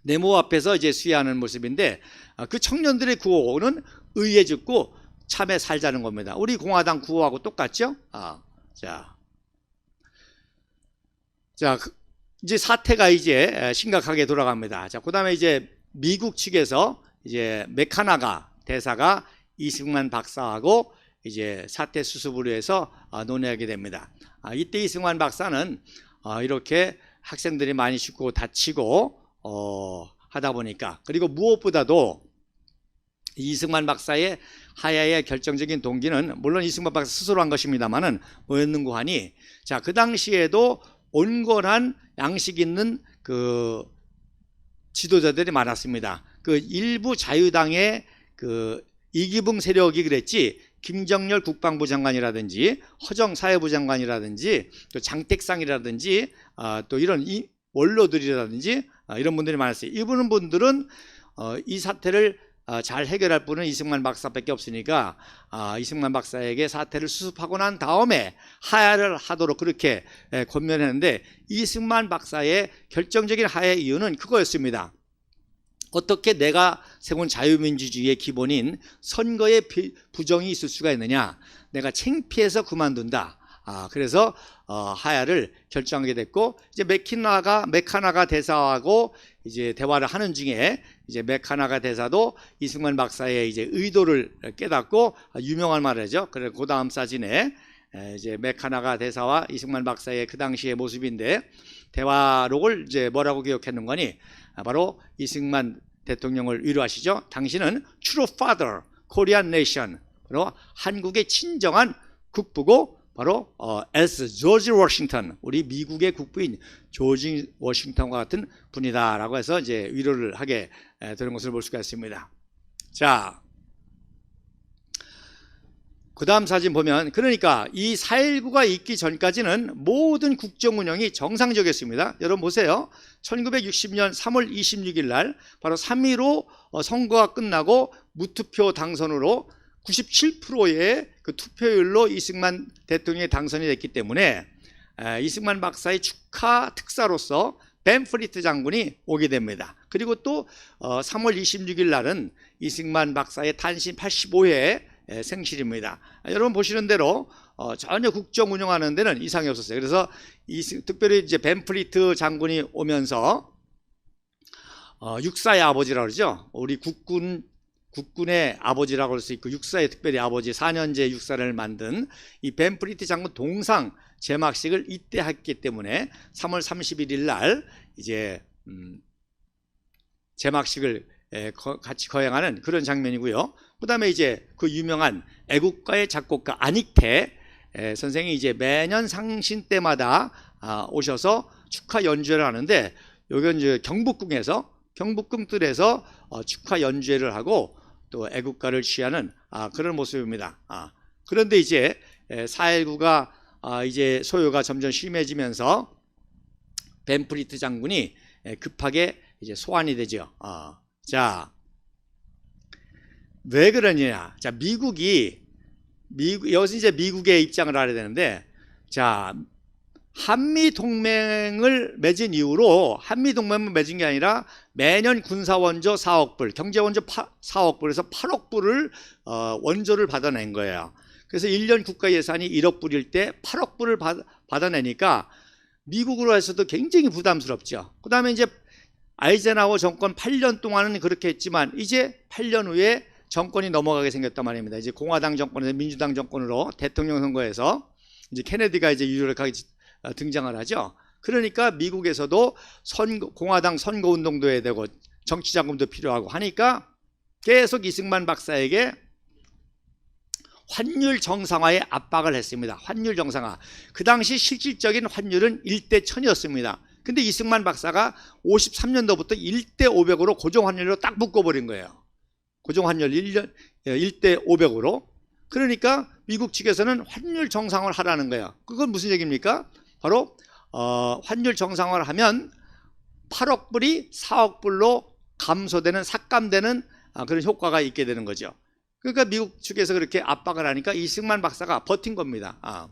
내무 앞에서 이제 수위하는 모습인데, 그 청년들의 구호는 의에 죽고 참에 살자는 겁니다. 우리 공화당 구호하고 똑같죠? 자, 이제 사태가 이제 심각하게 돌아갑니다. 자, 그 다음에 이제 미국 측에서 이제 메카나가 대사가 이승만 박사하고 이제 사태 수습을 위해서 논의하게 됩니다. 이때 이승만 박사는 이렇게 학생들이 많이 죽고 다치고 하다 보니까, 그리고 무엇보다도 이승만 박사의 하야의 결정적인 동기는 물론 이승만 박사 스스로 한 것입니다만은 뭐였는고 하니, 자, 그 당시에도 온건한 양식 있는 그 지도자들이 많았습니다. 그 일부 자유당의 그 이기붕 세력이 그랬지, 김정열 국방부 장관이라든지 허정 사회부 장관이라든지 또 장택상이라든지 또 이런 원로들이라든지 이런 분들이 많았어요. 이분 분들은 이 사태를 잘 해결할 분은 이승만 박사밖에 없으니까 이승만 박사에게 사태를 수습하고 난 다음에 하야를 하도록 그렇게 권면했는데, 이승만 박사의 결정적인 하야의 이유는 그거였습니다. 어떻게 내가 세운 자유민주주의의 기본인 선거에 부정이 있을 수가 있느냐? 내가 창피해서 그만둔다. 그래서 하야를 결정하게 됐고, 이제 메카나가 대사하고 이제 대화를 하는 중에 이제 메카나가 대사도 이승만 박사의 이제 의도를 깨닫고, 유명한 말이죠. 그래, 그 다음 사진에 이제 메카나가 대사와 이승만 박사의 그 당시의 모습인데, 대화록을 이제 뭐라고 기억했는 거니? 바로 이승만 대통령을 위로하시죠. 당신은 true father, Korean nation, 바로 한국의 친정한 국부고 바로 S 조지 워싱턴, 우리 미국의 국부인 조지 워싱턴과 같은 분이다라고 해서 이제 위로를 하게 되는 것을 볼 수가 있습니다. 자, 그 다음 사진 보면, 그러니까 이 4.19가 있기 전까지는 모든 국정 운영이 정상적이었습니다. 여러분 보세요. 1960년 3월 26일 날 바로 3.15 선거가 끝나고 무투표 당선으로 97%의 그 투표율로 이승만 대통령이 당선이 됐기 때문에 이승만 박사의 축하 특사로서 벤프리트 장군이 오게 됩니다. 그리고 또 3월 26일 날은 이승만 박사의 탄신 85회 생실입니다. 여러분 보시는 대로 전혀 국정 운영하는 데는 이상이 없었어요. 그래서 특별히 이제 벤프리트 장군이 오면서 육사의 아버지라고 그러죠. 우리 국군의 아버지라고 할 수 있고 육사의 특별히 아버지, 4년제 육사를 만든 이 벤프리트 장군 동상 제막식을 이때 했기 때문에 3월 31일 날 이제 제막식을 같이 거행하는 그런 장면이고요. 그 다음에 이제 그 유명한 애국가의 작곡가 안익태 선생이 이제 매년 상신 때마다 오셔서 축하 연주회를 하는데, 여기는 이제 경북궁들에서 축하 연주회를 하고 또 애국가를 취하는 그런 모습입니다. 그런데 이제 4.19가 이제 소요가 점점 심해지면서 벤프리트 장군이 급하게 이제 소환이 되죠. 자, 왜 그러냐? 자, 여기서 이제 미국의 입장을 알아야 되는데, 자, 한미 동맹을 맺은 이후로, 한미 동맹을 맺은 게 아니라 매년 군사 원조 4억 불, 경제 원조 4억 불에서 8억 불을 원조를 받아낸 거예요. 그래서 1년 국가 예산이 1억 불일 때 8억 불을 받아내니까 미국으로 해서도 굉장히 부담스럽죠. 그 다음에 이제 아이젠하워 정권 8년 동안은 그렇게 했지만 이제 8년 후에 정권이 넘어가게 생겼단 말입니다. 이제 공화당 정권에서 민주당 정권으로 대통령 선거에서 이제 케네디가 이제 유력하게 등장을 하죠. 그러니까 미국에서도 공화당 선거 운동도 해야 되고 정치 자금도 필요하고 하니까 계속 이승만 박사에게 환율 정상화에 압박을 했습니다. 환율 정상화. 그 당시 실질적인 환율은 1대 1000이었습니다. 근데 이승만 박사가 53년도부터 1대 500으로 고정환율로 딱 묶어버린 거예요. 고정환율 1대 500으로. 그러니까 미국 측에서는 환율 정상화를 하라는 거예요. 그건 무슨 얘기입니까? 바로 환율 정상화를 하면 8억 불이 4억 불로 감소되는, 삭감되는 그런 효과가 있게 되는 거죠. 그러니까 미국 측에서 그렇게 압박을 하니까 이승만 박사가 버틴 겁니다.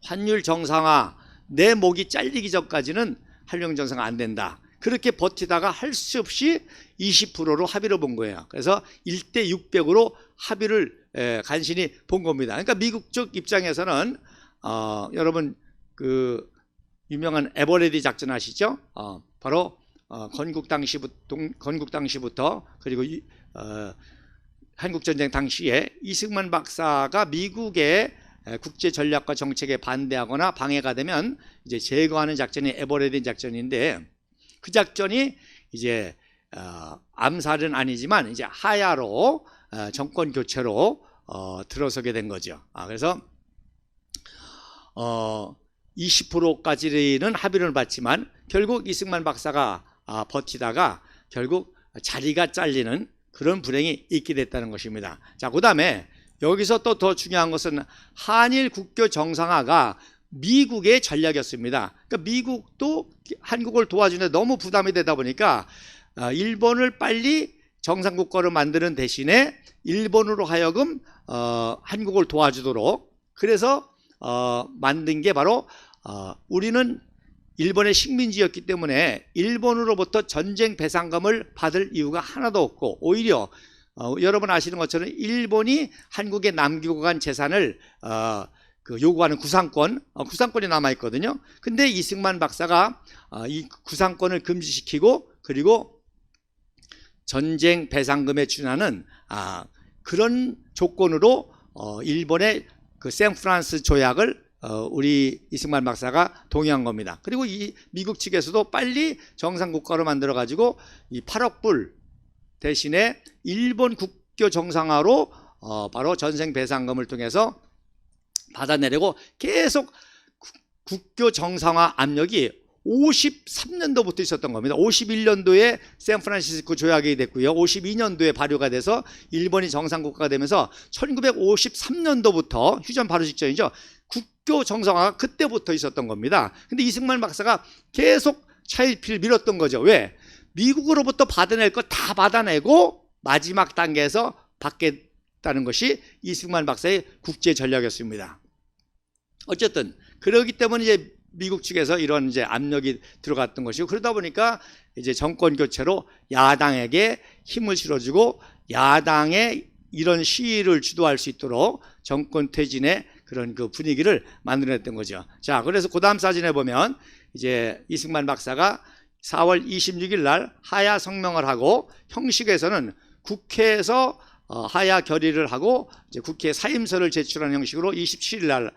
환율 정상화, 내 목이 잘리기 전까지는 환율 정상화 안 된다. 그렇게 버티다가 할 수 없이 20%로 합의를 본 거예요. 그래서 1대 600으로 합의를 간신히 본 겁니다. 그러니까 미국 쪽 입장에서는 여러분 그 유명한 에버레디 작전 아시죠? 바로 건국 당시부터 그리고 한국전쟁 당시에 이승만 박사가 미국의 국제 전략과 정책에 반대하거나 방해가 되면 이제 제거하는 작전이 에버레디 작전인데, 그 작전이 이제 암살은 아니지만 이제 하야로 정권 교체로 들어서게 된 거죠. 그래서 20%까지는 합의를 받지만 결국 이승만 박사가 버티다가 결국 자리가 잘리는 그런 불행이 있게 됐다는 것입니다. 자, 그 다음에 여기서 또 더 중요한 것은 한일 국교 정상화가 미국의 전략이었습니다. 그러니까 미국도 한국을 도와주는데 너무 부담이 되다 보니까 일본을 빨리 정상국가로 만드는 대신에 일본으로 하여금 한국을 도와주도록, 그래서 만든 게 바로 우리는 일본의 식민지였기 때문에 일본으로부터 전쟁 배상금을 받을 이유가 하나도 없고, 오히려 여러분 아시는 것처럼 일본이 한국에 남기고 간 재산을 요구하는 구상권이 남아있거든요. 근데 이승만 박사가 이 구상권을 금지시키고, 그리고 전쟁 배상금에 준하는 그런 조건으로 일본의 그 샌프란스 조약을 우리 이승만 박사가 동의한 겁니다. 그리고 이 미국 측에서도 빨리 정상국가로 만들어 가지고 이 8억 불 대신에 일본 국교 정상화로 바로 전생 배상금을 통해서 받아내려고 계속 국교 정상화 압력이 53년도부터 있었던 겁니다. 51년도에 샌프란시스코 조약이 됐고요. 52년도에 발효가 돼서 일본이 정상국가가 되면서 1953년도부터 휴전 바로 직전이죠. 국교 정상화가 그때부터 있었던 겁니다. 근데 이승만 박사가 계속 차일피일 밀었던 거죠. 왜? 미국으로부터 받아낼 거 다 받아내고 마지막 단계에서 받겠다는 것이 이승만 박사의 국제 전략이었습니다. 어쨌든 그러기 때문에 이제 미국 측에서 이런 이제 압력이 들어갔던 것이고, 그러다 보니까 이제 정권 교체로 야당에게 힘을 실어주고 야당의 이런 시위를 주도할 수 있도록 정권 퇴진의 그런 그 분위기를 만들어냈던 거죠. 자, 그래서 그 다음 사진에 보면 이제 이승만 박사가 4월 26일 날 하야 성명을 하고, 형식에서는 국회에서 하야 결의를 하고 이제 국회 사임서를 제출하는 형식으로 27일 날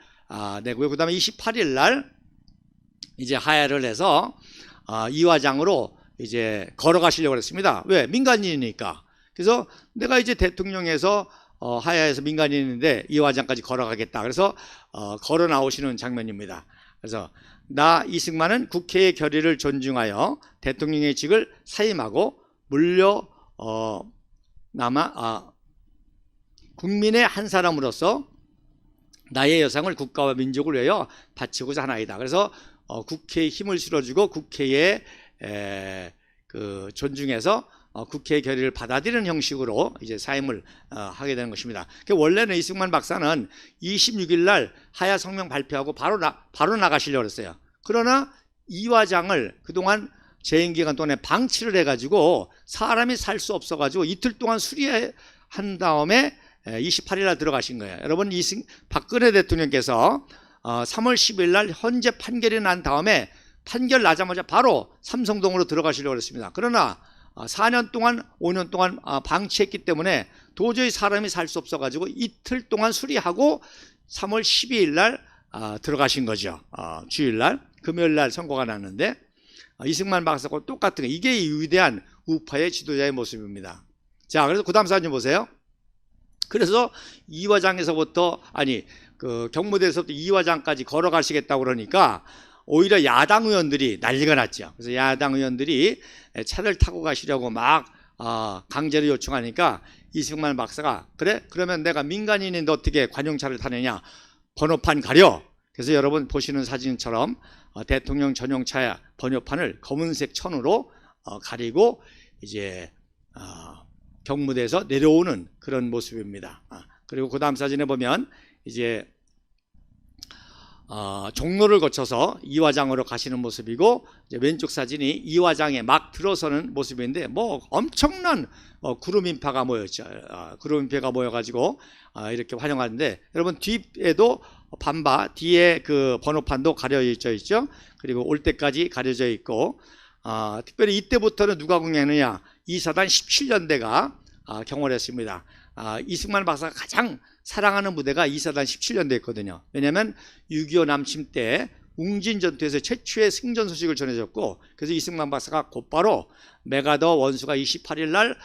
내고요. 그 다음에 28일 날 이제 하야를 해서 이화장으로 이제 걸어가시려고 했습니다. 왜? 민간인이니까. 그래서 내가 이제 대통령에서 하야에서 민간인인데 이화장까지 걸어가겠다. 그래서 걸어 나오시는 장면입니다. 그래서 나 이승만은 국회의 결의를 존중하여 대통령의 직을 사임하고 물려 국민의 한 사람으로서 나의 여상을 국가와 민족을 위하여 바치고자 하나이다. 그래서 국회에 힘을 실어주고 국회에 그 존중해서 국회의 결의를 받아들이는 형식으로 이제 사임을 하게 되는 것입니다. 원래는 이승만 박사는 26일 날 하야 성명 발표하고 바로 나가시려고 했어요. 그러나 이화장을 그동안 재임 기간 동안에 방치를 해가지고 사람이 살 수 없어가지고 이틀 동안 수리한 다음에 28일 날 들어가신 거예요. 여러분, 박근혜 대통령께서 3월 10일 날 헌재 판결이 난 다음에 판결 나자마자 바로 삼성동으로 들어가시려고 했습니다. 그러나 4년 동안 5년 동안 방치했기 때문에 도저히 사람이 살 수 없어가지고 이틀 동안 수리하고 3월 12일 날 들어가신 거죠. 주일날 금요일날 선고가 났는데 이승만 박사하고 똑같은 거, 이게 위대한 우파의 지도자의 모습입니다. 자, 그래서 그 다음 사진 보세요. 그래서 이화장에서부터 그 경무대에서부터 이화장까지 걸어가시겠다고 그러니까 오히려 야당 의원들이 난리가 났죠. 그래서 야당 의원들이 차를 타고 가시려고 막 강제로 요청하니까 이승만 박사가 그래? 그러면 내가 민간인인데 어떻게 관용차를 타느냐? 번호판 가려. 그래서 여러분 보시는 사진처럼 대통령 전용차 번호판을 검은색 천으로 가리고 이제 경무대에서 내려오는 그런 모습입니다. 그리고 그 다음 사진에 보면 이제 종로를 거쳐서 이화장으로 가시는 모습이고, 이제 왼쪽 사진이 이화장에 막 들어서는 모습인데 뭐 엄청난 구름 인파가 모였죠. 구름 인파가 모여가지고 이렇게 환영하는데, 여러분 뒤에도 반바 뒤에 그 번호판도 가려져 있죠. 그리고 올 때까지 가려져 있고, 특별히 이때부터는 누가 공개하느냐? 이사단 17년대가 경호를 했습니다. 이승만 박사가 가장 사랑하는 부대가 이사단 17년대였거든요. 왜냐하면 6.25 남침 때 웅진 전투에서 최초의 승전 소식을 전해줬고, 그래서 이승만 박사가 곧바로 메가더 원수가 28일 날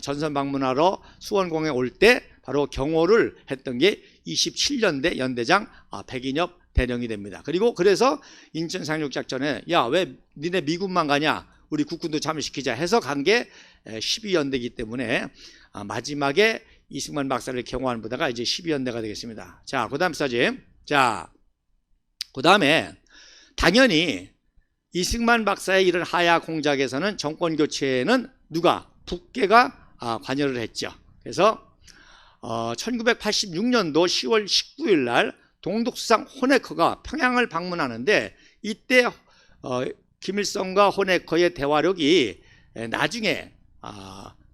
전선 방문하러 수원공에 올 때 바로 경호를 했던 게 27년대 연대장 백인엽 대령이 됩니다. 그리고 그래서 인천 상륙작전에 야, 왜 니네 미군만 가냐? 우리 국군도 참여시키자 해서 간 게 12연대이기 때문에 마지막에 이승만 박사를 경호하는 부대가 이제 12연대가 되겠습니다. 자, 그 다음 사진. 자, 그 다음에 당연히 이승만 박사의 이런 하야 공작에서는 정권 교체에는 누가? 북계가 관여를 했죠. 그래서 1986년도 10월 19일 날 동독수상 호네커가 평양을 방문하는데, 이때 김일성과 호네커의 대화록이 나중에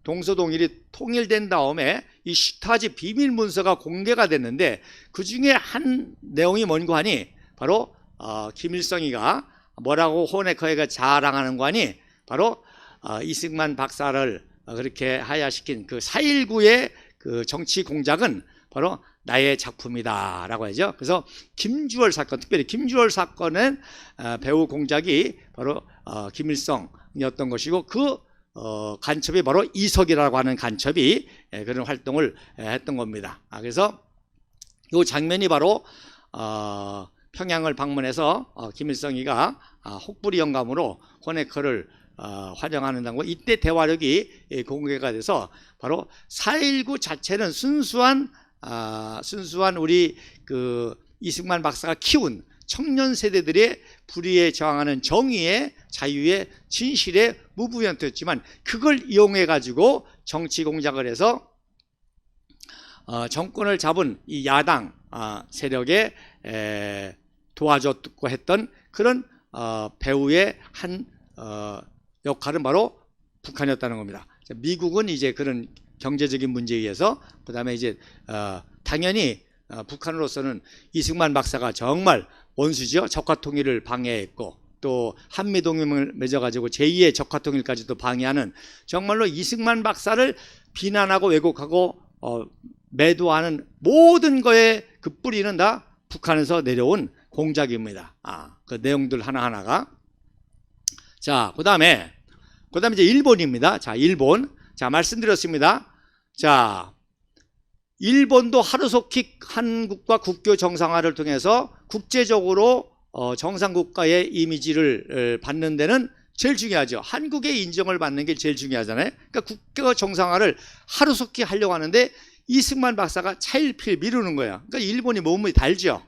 동서동일이 통일된 다음에 이 시타지 비밀 문서가 공개가 됐는데, 그 중에 한 내용이 뭔고 하니 바로 김일성이가 뭐라고 호네커에게 자랑하는 거 하니 바로 이승만 박사를 그렇게 하야시킨 그 4.19의 그 정치 공작은 바로 나의 작품이다 라고 하죠. 그래서 김주월 사건, 특별히 김주월 사건은 배후 공작이 바로 김일성이었던 것이고, 그 간첩이 바로 이석이라고 하는 간첩이 그런 활동을 했던 겁니다. 그래서 이 장면이 바로 평양을 방문해서 김일성이가 혹부리 영감으로 호네커를 환영하는 당고, 이때 대화력이 공개가 돼서 바로 4.19 자체는 순수한 우리 그 이승만 박사가 키운 청년 세대들의 불의에 저항하는 정의의, 자유의, 진실의 무브먼트였지만, 그걸 이용해 가지고 정치 공작을 해서 정권을 잡은 이 야당 세력에 도와줬고 했던 그런 배후의 한 역할은 바로 북한이었다는 겁니다. 미국은 이제 그런 경제적인 문제에 의해서, 그 다음에 이제 당연히 북한으로서는 이승만 박사가 정말 원수죠. 적화통일을 방해했고, 또 한미동맹을 맺어가지고 제2의 적화통일까지도 방해하는, 정말로 이승만 박사를 비난하고 왜곡하고 매도하는 모든 거에 그 뿌리는 다 북한에서 내려온 공작입니다. 그 내용들 하나하나가. 자, 그 다음에 이제 일본입니다. 자, 일본. 자, 말씀드렸습니다. 자, 일본도 하루속히 한국과 국교 정상화를 통해서 국제적으로 정상국가의 이미지를 받는 데는 제일 중요하죠. 한국의 인정을 받는 게 제일 중요하잖아요. 그러니까 국교 정상화를 하루속히 하려고 하는데 이승만 박사가 차일피일 미루는 거예요. 그러니까 일본이 몸이 달죠.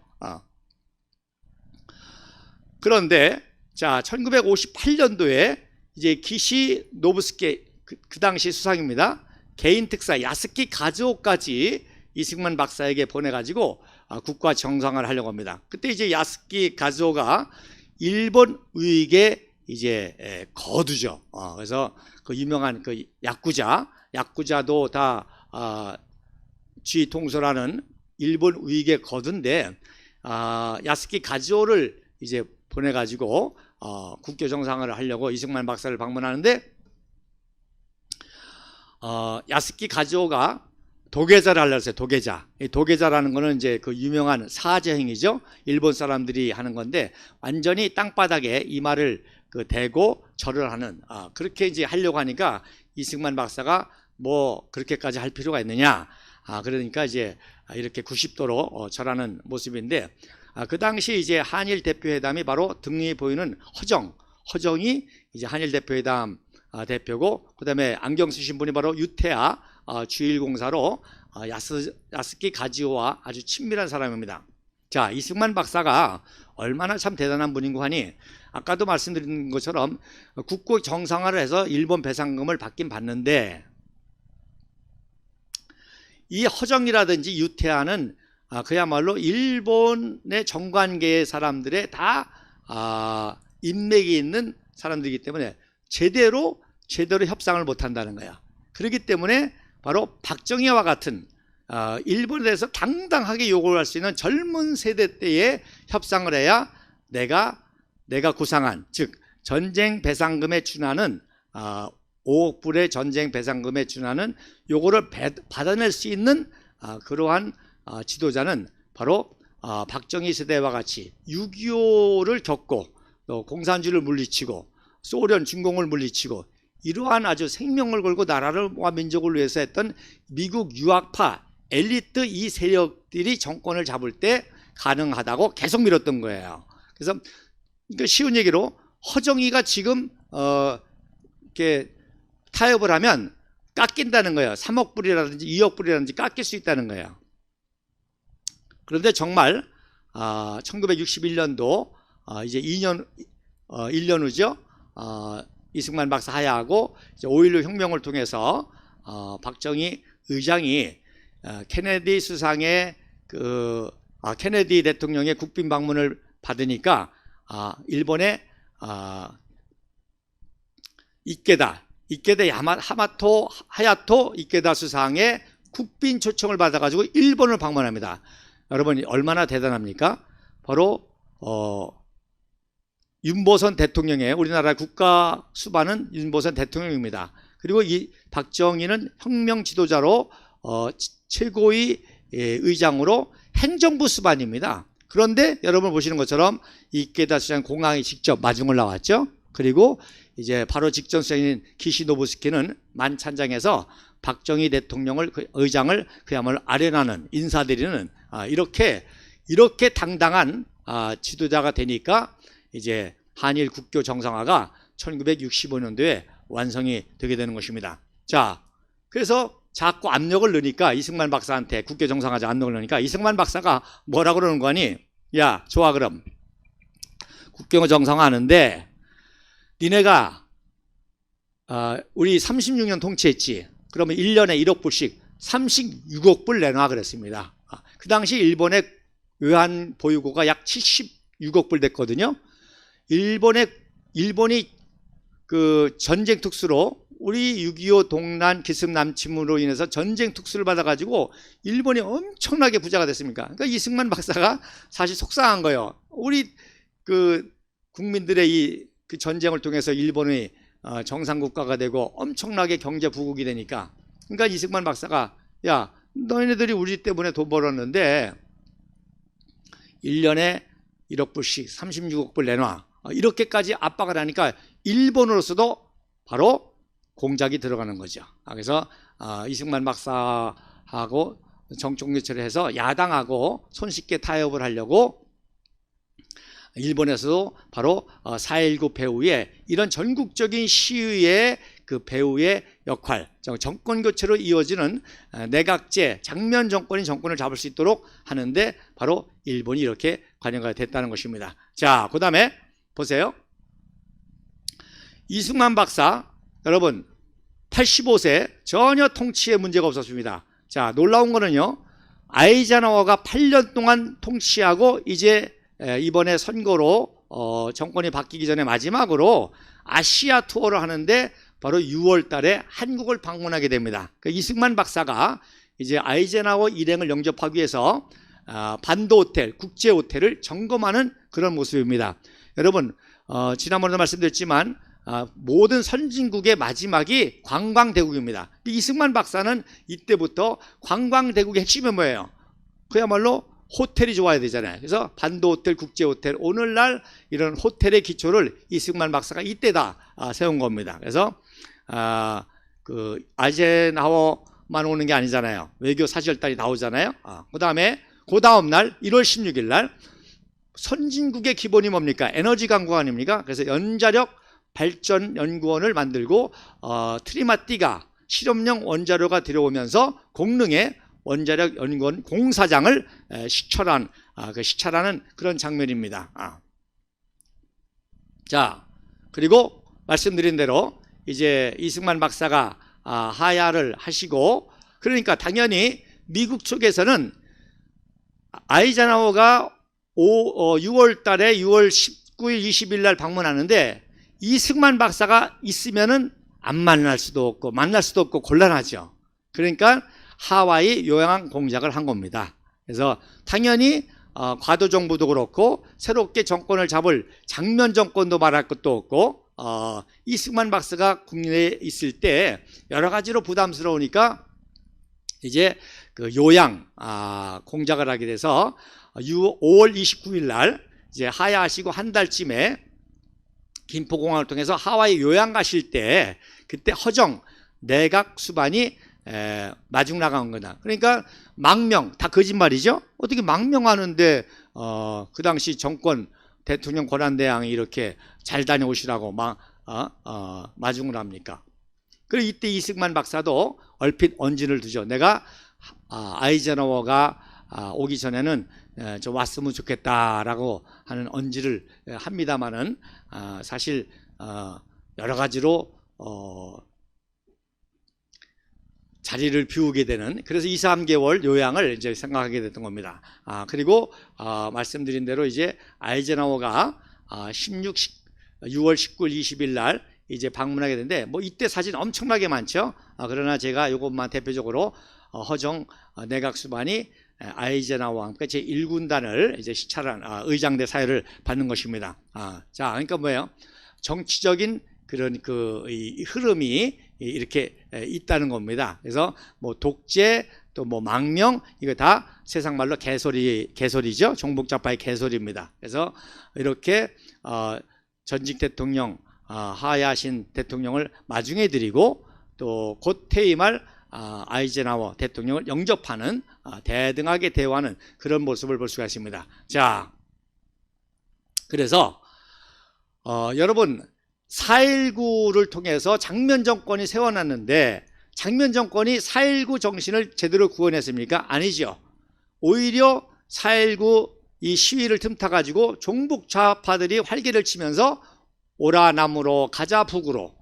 그런데 자, 1958년도에 이제 기시 노부스케 그 당시 수상입니다. 개인 특사 야스키 가즈오까지 이승만 박사에게 보내가지고 국가 정상화를 하려고 합니다. 그때 이제 야스키 가즈오가 일본 우익의 이제 거두죠. 그래서 그 유명한 그 야쿠자도 다 쥐통솔하는 일본 우익의 거두인데, 야스키 가즈오를 이제 보내가지고 국교 정상화를 하려고 이승만 박사를 방문하는데, 야스키 가즈오가 도계자를 하려고 했어요. 도계자. 이 도계자라는 거는 이제 그 유명한 사제행위죠. 일본 사람들이 하는 건데, 완전히 땅바닥에 이마를 대고 절을 하는, 그렇게 이제 하려고 하니까 이승만 박사가 뭐 그렇게까지 할 필요가 있느냐. 그러니까 이제 이렇게 90도로 절하는 모습인데, 그 당시 이제 한일 대표회담이 바로 등리 보이는 허정이 이제 한일 대표회담 대표고, 그 다음에 안경 쓰신 분이 바로 유태아 주일공사로 야스키 가지오와 아주 친밀한 사람입니다. 자, 이승만 박사가 얼마나 참 대단한 분인고 하니, 아까도 말씀드린 것처럼 국고 정상화를 해서 일본 배상금을 받긴 받는데, 이 허정이라든지 유태아는 그야말로 일본의 정관계의 사람들의 다 인맥이 있는 사람들이기 때문에 제대로 협상을 못한다는 거야. 그렇기 때문에 바로 박정희와 같은 일본에 대해서 당당하게 요구를 할 수 있는 젊은 세대 때에 협상을 해야 내가 구상한, 즉 전쟁 배상금에 준하는 5억 불의 전쟁 배상금에 준하는 요거를 받아낼 수 있는 그러한 지도자는 바로 박정희 세대와 같이 6.25를 겪고, 또 공산주의를 물리치고 소련 중공을 물리치고 이러한 아주 생명을 걸고 나라와 민족을 위해서 했던 미국 유학파 엘리트 이 세력들이 정권을 잡을 때 가능하다고 계속 밀었던 거예요. 그래서 그러니까 쉬운 얘기로 허정이가 지금 이렇게 타협을 하면 깎인다는 거예요. 3억 불이라든지 2억 불이라든지 깎일 수 있다는 거예요. 그런데 정말 1961년도 이제 1년 후죠. 이승만 박사 하야하고 5.16 혁명을 통해서 박정희 의장이 케네디 수상의 케네디 대통령의 국빈 방문을 받으니까 일본의 이케다 하야토 이케다 수상의 국빈 초청을 받아가지고 일본을 방문합니다. 여러분 얼마나 대단합니까? 바로 윤보선 대통령의, 우리나라 국가 수반은 윤보선 대통령입니다. 그리고 이 박정희는 혁명 지도자로 최고위 의장으로 행정부 수반입니다. 그런데 여러분 보시는 것처럼 이케다 수상 공항에 직접 마중을 나왔죠. 그리고 이제 바로 직전 수장인 기시노부스키는 만찬장에서 박정희 대통령을 의장을 그야말로 아련하는, 인사드리는 이렇게 당당한 지도자가 되니까 이제 한일 국교 정상화가 1965년도에 완성이 되게 되는 것입니다. 자, 그래서 자꾸 압력을 넣으니까 이승만 박사한테 국교 정상화자 압력을 넣으니까 이승만 박사가 뭐라고 그러는 거니? 야, 좋아, 그럼 국교 정상화하는데 니네가 우리 36년 통치했지. 그러면 1년에 1억 불씩 36억 불 내놔 그랬습니다. 그 당시 일본의 외환 보유고가 약 76억 불 됐거든요. 일본이 그 전쟁 특수로 우리 6.25 동란 기습 남침으로 인해서 전쟁 특수를 받아가지고 일본이 엄청나게 부자가 됐습니까? 그러니까 이승만 박사가 사실 속상한 거예요. 우리 그 국민들의 그 전쟁을 통해서 일본이 정상국가가 되고 엄청나게 경제 부국이 되니까, 그러니까 이승만 박사가 야, 너희네들이 우리 때문에 돈 벌었는데 1년에 1억 불씩 36억 불 내놔, 이렇게까지 압박을 하니까 일본으로서도 바로 공작이 들어가는 거죠. 그래서 이승만 박사하고 정총교체를 해서 야당하고 손쉽게 타협을 하려고 일본에서도 바로 4.19 배후에 이런 전국적인 시위의 그 배후의 역할, 정권 교체로 이어지는 내각제 장면 정권이 정권을 잡을 수 있도록 하는데 바로 일본이 이렇게 관여가 됐다는 것입니다. 자, 그 다음에 보세요. 이승만 박사, 여러분 85세 전혀 통치에 문제가 없었습니다. 자, 놀라운 거는요, 아이젠하워가 8년 동안 통치하고 이제 이번에 선거로 정권이 바뀌기 전에 마지막으로 아시아 투어를 하는데 바로 6월 달에 한국을 방문하게 됩니다. 그 이승만 박사가 이제 아이젠하워 일행을 영접하기 위해서 반도 호텔, 국제 호텔을 점검하는 그런 모습입니다. 여러분, 지난번에도 말씀드렸지만 모든 선진국의 마지막이 관광대국입니다. 이승만 박사는 이때부터 관광대국의 핵심이 뭐예요? 그야말로 호텔이 좋아야 되잖아요. 그래서 반도호텔, 국제호텔, 오늘날 이런 호텔의 기초를 이승만 박사가 이때다 세운 겁니다. 그래서 그 아이젠하워만 오는 게 아니잖아요. 외교 사절단이 나오잖아요. 그 다음 날 1월 16일 날 선진국의 기본이 뭡니까? 에너지 강국 아닙니까? 그래서 연자력 발전 연구원을 만들고 트리마띠가 실험용 원자료가 들어오면서 공릉에 원자력 연구원 공사장을 시찰하는 그런 장면입니다. 자, 그리고 말씀드린 대로 이제 이승만 박사가 하야를 하시고, 그러니까 당연히 미국 쪽에서는 아이젠하워가 6월 달에 6월 19일, 20일 날 방문하는데 이승만 박사가 있으면은 안 만날 수도 없고 곤란하죠. 그러니까 하와이 요양원 공작을 한 겁니다. 그래서 당연히 과도정부도 그렇고 새롭게 정권을 잡을 장면 정권도 말할 것도 없고 이승만 박사가 국내에 있을 때 여러 가지로 부담스러우니까 이제 그 요양 공작을 하게 돼서 5월 29일 날 이제 하야하시고 한 달쯤에 김포공항을 통해서 하와이 요양 가실 때 그때 허정 내각 수반이 마중 나간 거다. 그러니까 망명, 다 거짓말이죠. 어떻게 망명하는데 그 당시 정권 대통령 권한대항이 이렇게 잘 다녀오시라고 마중을 합니까? 그리고 이때 이승만 박사도 얼핏 언진을 두죠. 내가 아이젠하워가 오기 전에는 좀 왔으면 좋겠다라고 하는 언지를 합니다만은 사실 여러 가지로 자리를 비우게 되는, 그래서 2, 3개월 요양을 이제 생각하게 됐던 겁니다. 그리고 말씀드린 대로 이제 아이젠하워가 6월 19일, 20일 날 이제 방문하게 되는데 뭐 이때 사진 엄청나게 많죠. 그러나 제가 이것만 대표적으로 허정 내각 수반이 아이젠하워와 함께 제1군단을 이제 시찰한 의장대 사회를 받는 것입니다. 자, 그러니까 뭐예요? 정치적인 그런 이 흐름이 이렇게 있다는 겁니다. 그래서 뭐 독재 또 뭐 망명 이거 다 세상 말로 개소리죠. 종북좌파의 개소리입니다. 그래서 이렇게 전직 대통령 하야하신 대통령을 마중해 드리고 또 곧 퇴임할 아이젠하워 대통령을 영접하는 대등하게 대우하는 그런 모습을 볼 수가 있습니다. 자, 그래서 여러분 4.19를 통해서 장면 정권이 세워놨는데 장면 정권이 4.19 정신을 제대로 구현했습니까? 아니죠. 오히려 4.19 이 시위를 틈타가지고 종북 좌파들이 활개를 치면서 오라 남으로 가자 북으로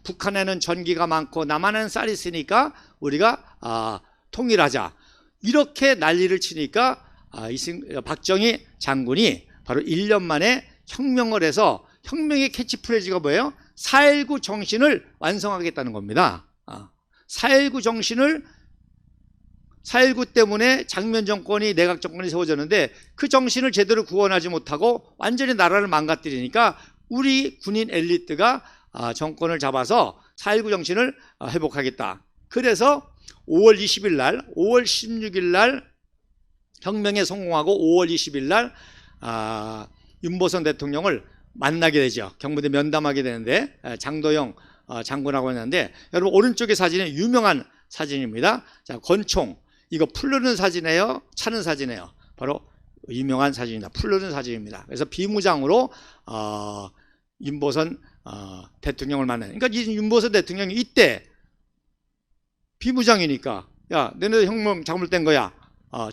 북한에는 전기가 많고 남한에는 쌀이 있으니까 우리가 통일하자 이렇게 난리를 치니까 박정희 장군이 바로 1년 만에 혁명을 해서 혁명의 캐치프레이즈가 뭐예요? 4.19 정신을 완성하겠다는 겁니다. 4.19 정신을 4.19 때문에 장면 정권이 내각 정권이 세워졌는데 그 정신을 제대로 구원하지 못하고 완전히 나라를 망가뜨리니까 우리 군인 엘리트가 정권을 잡아서 4.19 정신을 회복하겠다. 그래서 5월 20일 날, 5월 16일 날 혁명에 성공하고 5월 20일 날 윤보선 대통령을 만나게 되죠. 경무대 면담하게 되는데 장도영 장군하고 했는데 여러분 오른쪽의 사진은 유명한 사진입니다. 자, 권총 이거 풀르는 사진이에요? 차는 사진이에요? 바로 유명한 사진입니다. 풀르는 사진입니다. 그래서 비무장으로 윤보선 대통령을 만나요. 그러니까 이 윤보선 대통령이 이때 비무장이니까 야 너네들 혁명 잘못된 거야.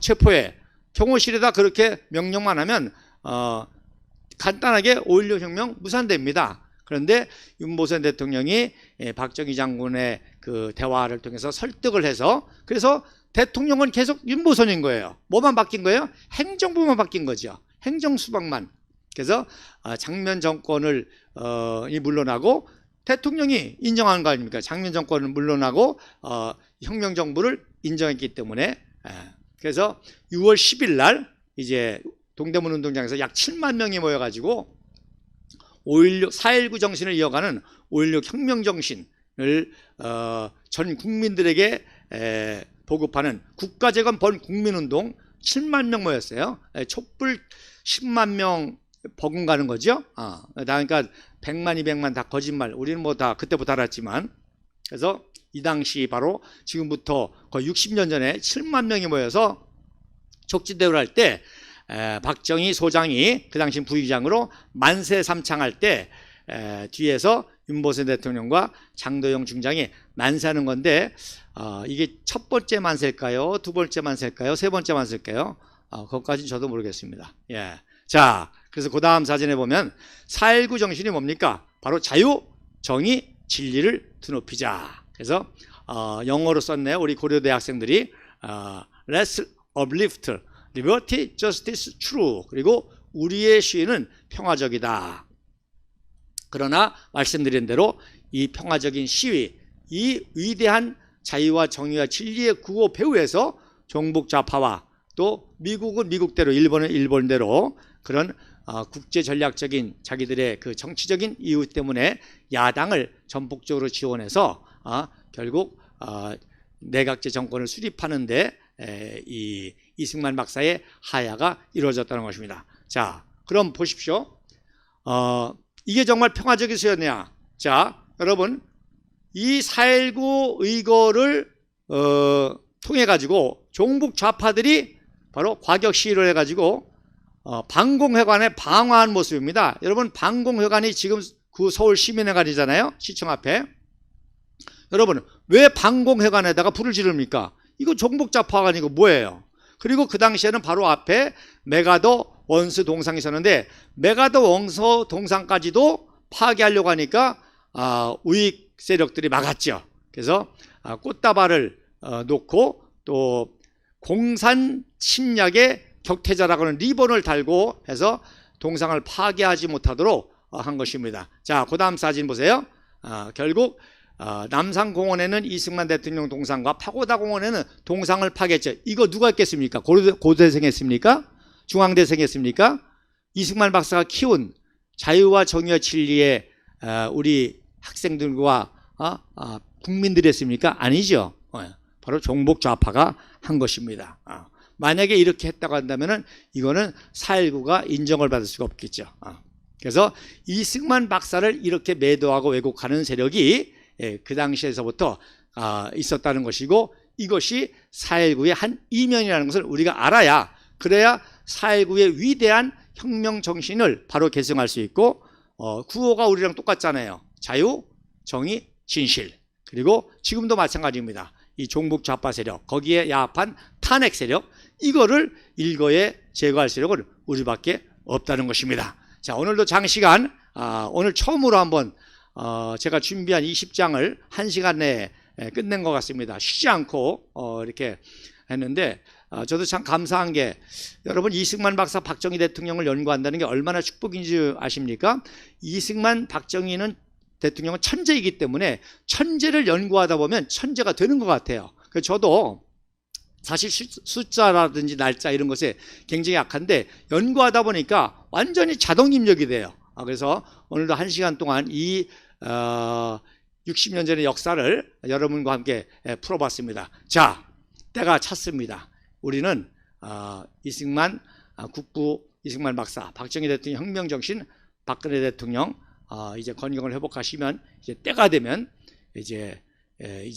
체포해. 경호실에다 그렇게 명령만 하면 간단하게 5.16 혁명 무산됩니다. 그런데 윤보선 대통령이 박정희 장군의 그 대화를 통해서 설득을 해서 그래서 대통령은 계속 윤보선인 거예요. 뭐만 바뀐 거예요? 행정부만 바뀐 거죠. 행정수박만. 그래서 장면 정권을 물러나고 대통령이 인정한 거 아닙니까? 장면 정권을 물러나고 혁명정부를 인정했기 때문에 그래서 6월 10일 날 이제 동대문 운동장에서 약 7만 명이 모여가지고 4.19 정신을 이어가는 5.16 혁명 정신을 전 국민들에게 보급하는 국가재건 번국민운동 7만 명 모였어요. 촛불 10만 명 버금가는 거죠. 그러니까 100만 200만 다 거짓말. 우리는 뭐 다 그때부터 알았지만 그래서 이 당시 바로 지금부터 거의 60년 전에 7만 명이 모여서 촉진대회를 할 때 박정희 소장이 그 당시 부의장으로 만세 삼창할 때 뒤에서 윤보선 대통령과 장도영 중장이 만세하는 건데 이게 첫 번째 만세일까요? 두 번째 만세일까요? 세 번째 만세일까요? 그것까지는 저도 모르겠습니다. 예. 자, 그래서 그 다음 사진에 보면 4.19 정신이 뭡니까? 바로 자유, 정의, 진리를 드높이자. 그래서 영어로 썼네요. 우리 고려대 학생들이 Let's uplift liberty, justice, true. 그리고 우리의 시위는 평화적이다. 그러나 말씀드린 대로 이 평화적인 시위, 이 위대한 자유와 정의와 진리의 구호 배후에서 종북 좌파와 또 미국은 미국대로 일본은 일본대로 그런 국제 전략적인 자기들의 그 정치적인 이유 때문에 야당을 전폭적으로 지원해서 결국 내각제 정권을 수립하는데 이승만 박사의 하야가 이루어졌다는 것입니다. 자, 그럼 보십시오. 이게 정말 평화적인 수였냐? 자, 여러분 이 4.19 의거를 통해 가지고 종북 좌파들이 바로 과격 시위를 해가지고 방공회관에 방화한 모습입니다. 여러분 방공회관이 지금 그 서울 시민회관이잖아요. 시청 앞에. 여러분 왜 방공회관에다가 불을 지릅니까? 이거 종북 좌파가 아니고 뭐예요? 그리고 그 당시에는 바로 앞에 메가더 원수 동상이 있었는데 메가더 원수 동상까지도 파괴하려고 하니까 우익 세력들이 막았죠. 그래서 꽃다발을 놓고 또 공산 침략의 격퇴자라고 하는 리본을 달고 해서 동상을 파괴하지 못하도록 한 것입니다. 자, 그 다음 사진 보세요. 결국 남산공원에는 이승만 대통령 동상과 파고다공원에는 동상을 파괴했죠. 이거 누가 했겠습니까? 고대생 했습니까? 중앙대생 했습니까? 이승만 박사가 키운 자유와 정의와 진리의 우리 학생들과 국민들이 했습니까? 아니죠. 바로 종북 좌파가 한 것입니다. 만약에 이렇게 했다고 한다면 이거는 4.19가 인정을 받을 수가 없겠죠. 그래서 이승만 박사를 이렇게 매도하고 왜곡하는 세력이 그 당시에서부터 있었다는 것이고, 이것이 4.19의 한 이면이라는 것을 우리가 알아야, 그래야 4.19의 위대한 혁명 정신을 바로 계승할 수 있고, 구호가 우리랑 똑같잖아요. 자유, 정의, 진실. 그리고 지금도 마찬가지입니다. 이 종북 좌파 세력, 거기에 야합한 탄핵 세력, 이거를 일거에 제거할 세력은 우리밖에 없다는 것입니다. 자, 오늘도 장시간, 오늘 처음으로 한번 제가 준비한 20장을 1시간 내에 끝낸 것 같습니다. 쉬지 않고 이렇게 했는데, 저도 참 감사한 게, 여러분 이승만 박사 박정희 대통령을 연구한다는 게 얼마나 축복인지 아십니까? 이승만 박정희는 대통령은 천재이기 때문에 천재를 연구하다 보면 천재가 되는 것 같아요. 그래서 저도 사실 숫자라든지 날짜 이런 것에 굉장히 약한데, 연구하다 보니까 완전히 자동 입력이 돼요. 그래서 오늘도 1시간 동안 이 60년 전의 역사를 여러분과 함께 풀어봤습니다. 자, 때가 찼습니다. 우리는 이승만 국부, 이승만 박사, 박정희 대통령 혁명정신, 박근혜 대통령 이제 건강을 회복하시면, 이제 때가 되면 이제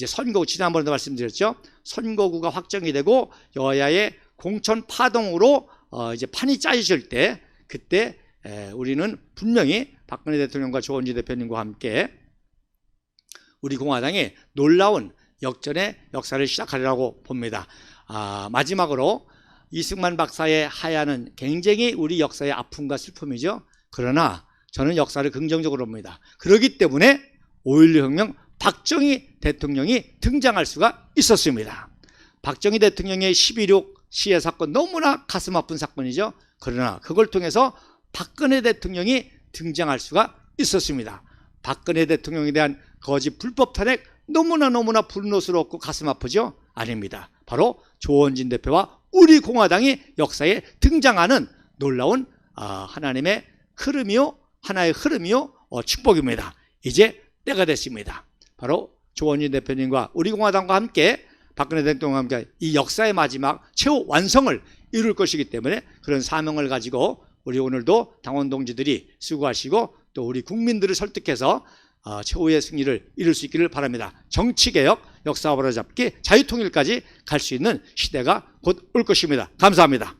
선거구, 지난번에도 말씀드렸죠. 선거구가 확정이 되고 여야의 공천 파동으로 이제 판이 짜여질 때, 그때 우리는 분명히 박근혜 대통령과 조원진 대표님과 함께 우리 공화당이 놀라운 역전의 역사를 시작하리라고 봅니다. 마지막으로 이승만 박사의 하야는 굉장히 우리 역사의 아픔과 슬픔이죠. 그러나 저는 역사를 긍정적으로 봅니다. 그렇기 때문에 5.16 혁명 박정희 대통령이 등장할 수가 있었습니다. 박정희 대통령의 11.6 시해 사건, 너무나 가슴 아픈 사건이죠. 그러나 그걸 통해서 박근혜 대통령이 등장할 수가 있었습니다. 박근혜 대통령에 대한 거짓 불법 탄핵, 너무나 분노스럽고 가슴 아프죠? 아닙니다. 바로 조원진 대표와 우리 공화당이 역사에 등장하는 놀라운 하나님의 흐름이요, 하나의 흐름이요, 축복입니다. 이제 때가 됐습니다. 바로 조원진 대표님과 우리 공화당과 함께, 박근혜 대통령과 함께 이 역사의 마지막 최후 완성을 이룰 것이기 때문에, 그런 사명을 가지고 우리 오늘도 당원 동지들이 수고하시고, 또 우리 국민들을 설득해서 최후의 승리를 이룰 수 있기를 바랍니다. 정치개혁, 역사 바로잡기, 자유통일까지 갈 수 있는 시대가 곧 올 것입니다. 감사합니다.